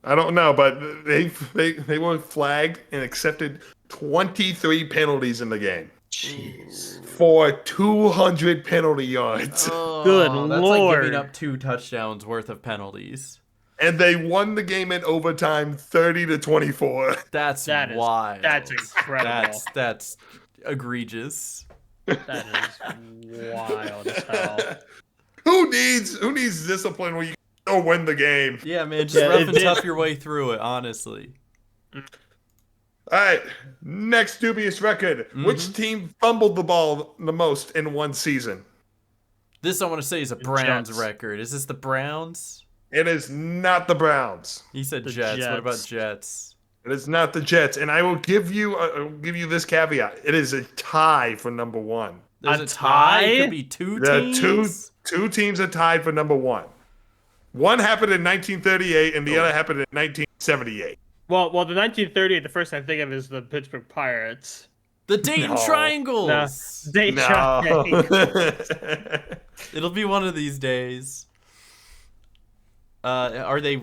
I don't know, but they were flagged and accepted 23 penalties in the game Jeez. for 200 penalty yards. Oh, Good that's like giving lord. up 2 touchdowns worth of penalties. And they won the game in overtime 30-24. That's That is- wild. that's incredible. That's egregious. That is wild as hell. Who needs discipline when you go win the game? Yeah, man, just Yeah, rough it and did. tough your way through it, honestly. All right, next dubious record. Which team fumbled the ball the most in one season? This I want to say is a Browns Jets. record. Is this the Browns? It is not the Browns. He said The Jets. What about Jets. Jets? It is not the Jets. And I will give you this caveat. It is a tie for number one. There's A a tie? It tie? could be 2 There are teams. two teams are tied for number one. One happened in 1938, and the other happened in 1978. Well, the 1930, the first I think of is the Pittsburgh Pirates. The Dayton No. Triangles. They No. It'll be one of these days. Are they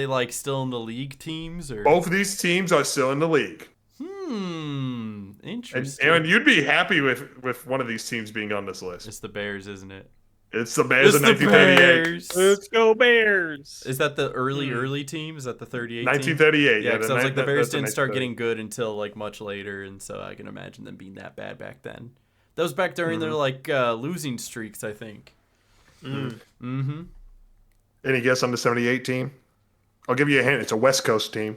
like still in the league teams or? Both of these teams are still in the league. And Interesting. Aaron, you'd be happy with one of these teams being on this list. It's the Bears, isn't it? It's the Bears It's in the 1938. Bears. Let's go Bears. Is that the early team? Is that the 38 team? 1938. Yeah, because I was like, the Bears that's didn't start 1938. getting good until like much later, and so I can imagine them being that bad back then. That was back during their like losing streaks, I think. Mm-hmm. Any guess on the 78 team? I'll give you a hint. It's a West Coast team.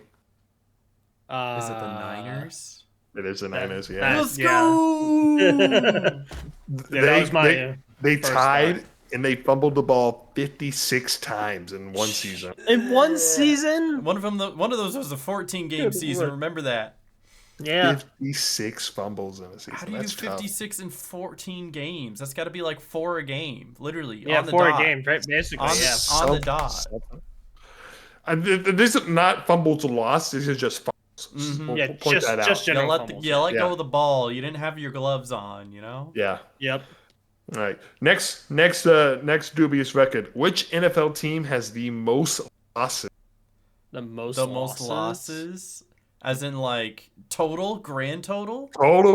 Is it the Niners? It is the Niners, yeah. Let's yeah. go! That was my They first tied thought. and they fumbled the ball 56 times in one season. In one season. One of those was a 14-game season. Remember that. Yeah. 56 fumbles in a season. How do you That's do tough. 56 in 14 games? That's got to be like 4 a game, literally. Yeah, on the 4 dot. a game, right? Basically, On the- yeah. on the dot. These are not fumbles lost. These are just fumbles. We'll Yeah, point that out. just You general let, fumbles. you let Yeah. go of the ball. You didn't have your gloves on, you know? Yeah. Yep. All right. Next dubious record. Which NFL team has the most losses? The most Most losses? As in, like, grand total?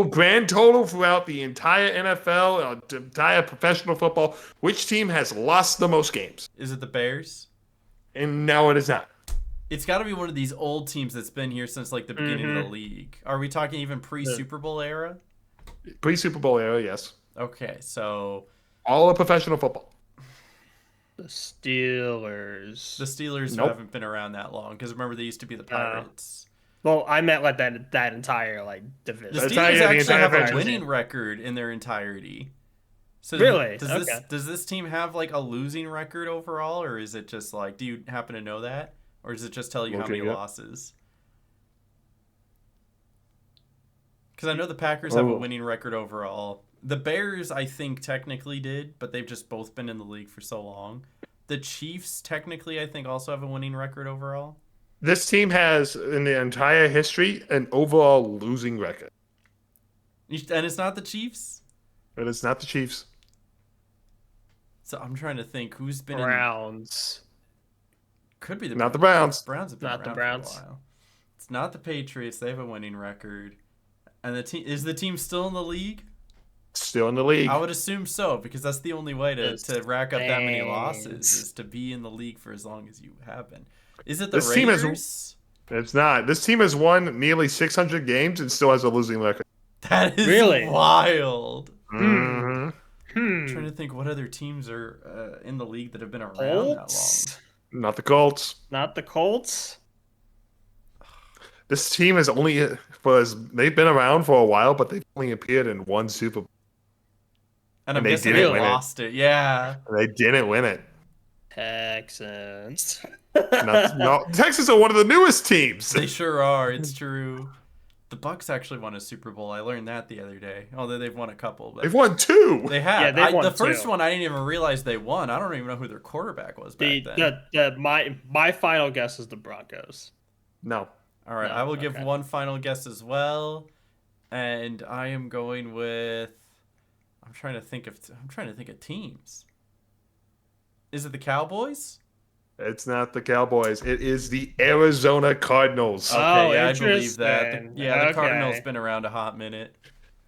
Grand total throughout the entire NFL, entire professional football. Which team has lost the most games? Is it the Bears? And no, it is not. It's got to be one of these old teams that's been here since, like, the beginning of the league. Are we talking even pre-Super Bowl era? Pre-Super Bowl era, yes. Okay, so All of professional football. The Steelers. the Steelers Nope. haven't been around that long. Because remember, they used to be the Pirates. Well, I meant like that entire like division. The That's Steelers not even the actually entire have a franchise. winning record in their entirety. So Really? Does Okay. this team have like a losing record overall, or is it just like, do you happen to know that, or does it just tell you how many Looking up. losses? Because I know the Packers have a winning record overall. The Bears, I think, technically did, but they've just both been in the league for so long. The Chiefs, technically, I think, also have a winning record overall. This team has, in the entire history, an overall losing record. And it's not the Chiefs? It is not the Chiefs. So I'm trying to think who's been Browns. could be the Not the Browns. Browns have been Not the around Browns. for a while. It's not the Patriots. They have a winning record. And the team still in the league? Still in the league. I would assume so, because that's the only way to rack up that many losses Thanks. is to be in the league for as long as you have been. Is it the This team has- Raiders? It's not. This team has won nearly 600 games and still has a losing record. That is Really? wild. Mm-hmm. I'm trying to think what other teams are in the league that have been around that long. Colts. Not the Colts. Not the Colts. This team has only they've been around for a while, but they've only appeared in one Super Bowl. And I'm And they guessing didn't they win it. lost it. Yeah. They didn't win it. Texans. No, Texans are one of the newest teams. They sure are. It's true. The Bucks actually won a Super Bowl. I learned that the other day. Although they've won a couple, but They've won 2. they have. Yeah, they've won the first two. one I didn't even realize they won. I don't even know who their quarterback was back then. My final guess is the Broncos. No. All right, No, I will give okay. one final guess as well, and I am going with. I'm trying to think of teams. Is it the Cowboys? It's not the Cowboys. It is the Arizona Cardinals. Oh, Okay, yeah, I believe that. interesting. The Okay. Cardinals been around a hot minute.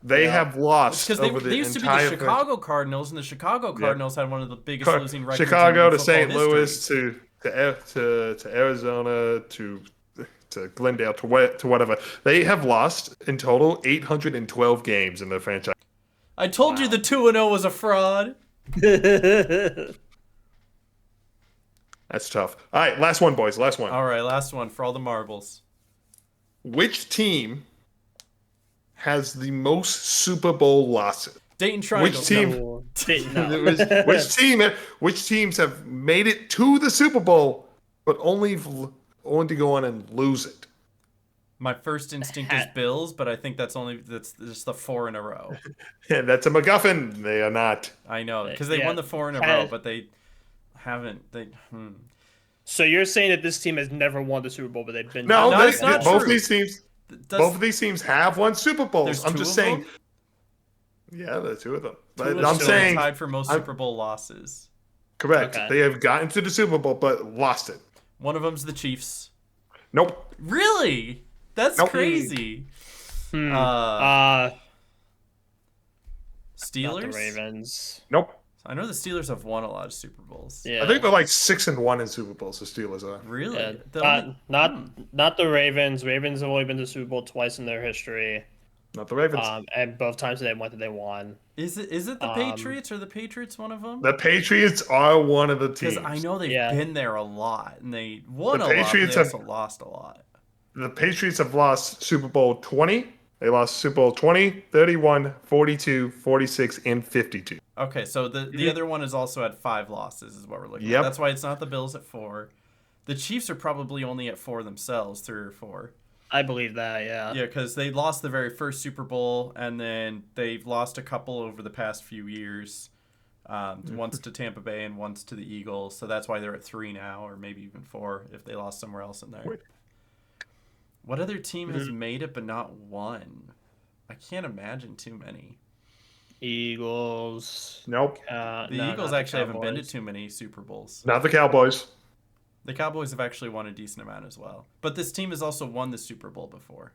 They Yeah. have lost Because over they the used to be entire the Chicago Cardinals, and the Chicago Cardinals had one of the biggest losing records. Chicago in to football St. history. Louis to Arizona to Glendale to whatever. They have lost in total 812 games in their franchise. I told you the 2-0 was a fraud. That's tough. All right, last one, boys. Last one. All right, last one for all the marbles. Which team has the most Super Bowl losses? Dayton Triangle. Which team? No. Which teams have made it to the Super Bowl, but only to go on and lose it? My first instinct is Bills, but I think that's just the 4 in a row. And that's a MacGuffin. They are not. I know, because they Yeah. won the 4 in a row, but they haven't. So you're saying that this team has never won the Super Bowl, but they've been No, No, it's not both true. these teams. Both of these teams have won Super Bowls. There's I'm two just of saying. them? Yeah, there are two of them. Two But of them I'm still saying tied for most Super Bowl losses. correct. Okay. They have gotten to the Super Bowl but lost it. One of them's the Chiefs. Nope. Really? That's Nope. crazy. Not Steelers. the Ravens. Nope. I know the Steelers have won a lot of Super Bowls. Yeah. I think they're like 6-1 in Super Bowls. The Steelers are. Really? Yeah, The only- not the Ravens. Ravens have only been to Super Bowl twice in their history. Not the Ravens. And both times they went, they won. Is it the Patriots or the Patriots one of them? The Patriots are one of the teams. Because I know they've Yeah. been there a lot and they won The a lot, but Patriots they have- also lost a lot. The Patriots have lost Super Bowl 20. They lost Super Bowl 20, 31, 42, 46, and 52. Okay, so the other one has also had 5 losses, is what we're looking at. Yep. That's why it's not the Bills at 4. The Chiefs are probably only at 4 themselves, 3 or 4. I believe that. Yeah. Yeah, because they lost the very first Super Bowl, and then they've lost a couple over the past few years. Once to Tampa Bay and once to the Eagles. So that's why they're at 3 now, or maybe even 4 if they lost somewhere else in there. Wait. What other team has made it but not won? I can't imagine too many. Eagles. Nope. The No, Eagles not actually haven't been to Cowboys. too many Super Bowls. Not the Cowboys. The Cowboys have actually won a decent amount as well. But this team has also won the Super Bowl before.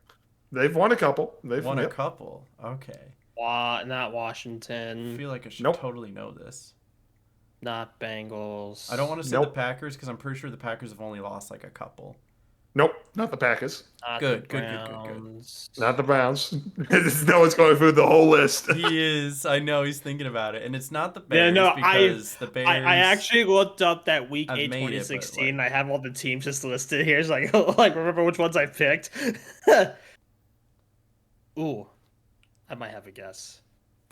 They've won a couple. They've Won a yep. couple. Okay. Not I Washington. feel like I should Nope. totally know this. Not Bengals. I don't want to say Nope. the Packers because I'm pretty sure the Packers have only lost like a couple. Nope. Not the Packers. Not Good, the good, good, good, good. Browns. Not the Browns. No one's going through the whole list. He is. I know he's thinking about it, and it's not the Yeah, Bears no, because the Bears. I actually looked up that week I've 8 made it, but, 2016. like- I have all the teams just listed here. So like remember which ones I picked. Ooh, I might have a guess.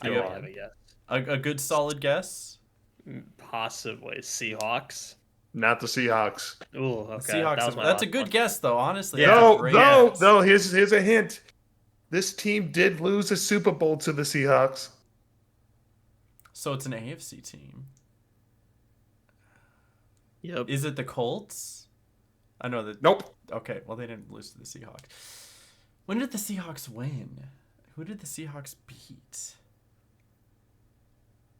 I Go might on. have a guess. a good solid guess. Possibly Seahawks. Not the Seahawks. Ooh, okay. Seahawks. That was my That's a last good one. guess, though. Honestly, Yeah. that's a No, great no, guess. no. Here's a hint. This team did lose a Super Bowl to the Seahawks. So it's an AFC team. Yep. Is it the Colts? I know that. Nope. Okay, well they didn't lose to the Seahawks. When did the Seahawks win? Who did the Seahawks beat?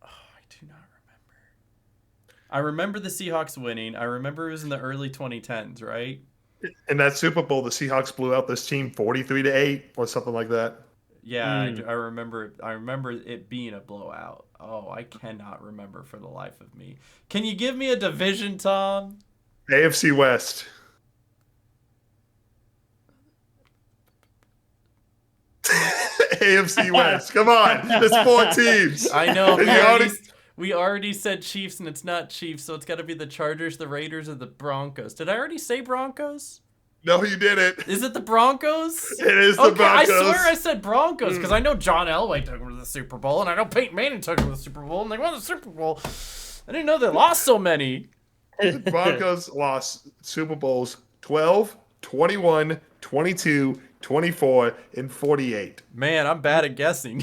Oh, I do not remember. I remember the Seahawks winning. I remember it was in the early 2010s, right? In that Super Bowl, the Seahawks blew out this team 43-8 or something like that. Yeah, I remember. I remember it being a blowout. Oh, I cannot remember for the life of me. Can you give me a division, Tom? AFC West. AFC West. Come on. There's 4 teams. I know. You already- We already said Chiefs, and it's not Chiefs, so it's got to be the Chargers, the Raiders, or the Broncos. Did I already say Broncos? No, you didn't. Is it the Broncos? It is the Okay, Broncos. I swear I said Broncos because I know John Elway took them to the Super Bowl, and I know Peyton Manning took them to the Super Bowl, and they won the Super Bowl. I didn't know they lost so many. The Broncos lost Super Bowls 12, 21, 22, 24, and 48. Man, I'm bad at guessing.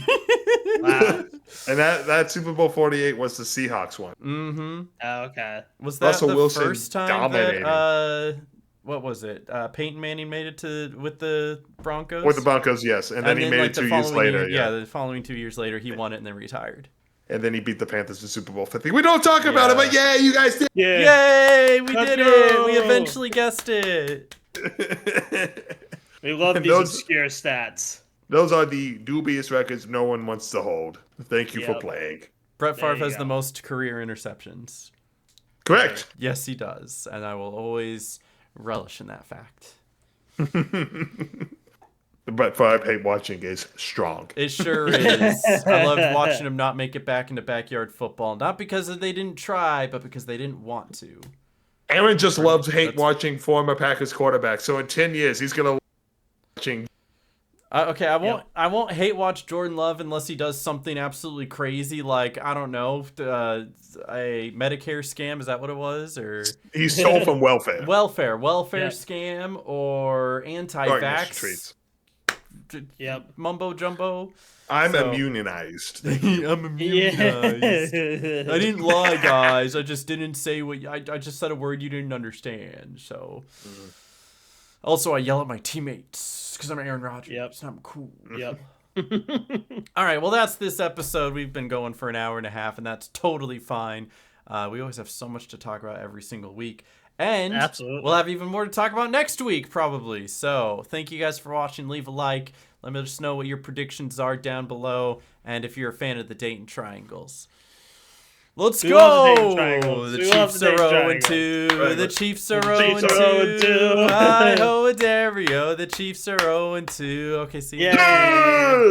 Wow. And that Super Bowl 48 was the Seahawks one. Mm-hmm. Oh, okay. Was that Russell the Wilson first time dominating. that what was it? Peyton Manning made it with the Broncos. With the Broncos, yes. And then he made like, it the 2 years following later. year- Yeah. the following 2 years later, he won it and then retired. And then he beat the Panthers in Super Bowl 50. We don't talk about it, Yeah. but yeah, you guys did. Yay! We Let's did it! We go! eventually guessed it. We love And these those- obscure stats. Those are the dubious records no one wants to hold. Thank you for Yep. playing. Brett There Favre you has go. the most career interceptions. Correct. Yes, he does, and I will always relish in that fact. The Brett Favre hate watching is strong. It sure is. I loved watching him not make it back into backyard football, not because they didn't try, but because they didn't want to. Aaron just loves hate That's- watching former Packers quarterbacks. So in 10 years, he's going to watching. Okay, I won't hate watch Jordan Love unless he does something absolutely crazy, like I don't know, a Medicare scam. Is that what it was, or He stole from welfare. welfare Yeah. scam, or Darkness anti-vax treats. Yep. mumbo jumbo? I'm So- immunized. I'm immunized. I didn't lie, guys. I just didn't say what I just said a word you didn't understand. So, Also, I yell at my teammates because I'm Aaron Rodgers. Yep. It's not cool. Yep. All right, well, that's this episode. We've been going for an hour and a half, and that's totally fine. We always have so much to talk about every single week. And Absolutely. we'll have even more to talk about next week, probably. So thank you guys for watching. Leave a like. Let me just know what your predictions are down below, and if you're a fan of the Dayton Triangles. Let's We love the go! Dayton Triangles. The We love Chiefs the are Dayton 0-2. The Chiefs are Chiefs are 0-2. 0-2. Hi-ho, Dario. The Chiefs are 0-2. Okay, see you. Yeah.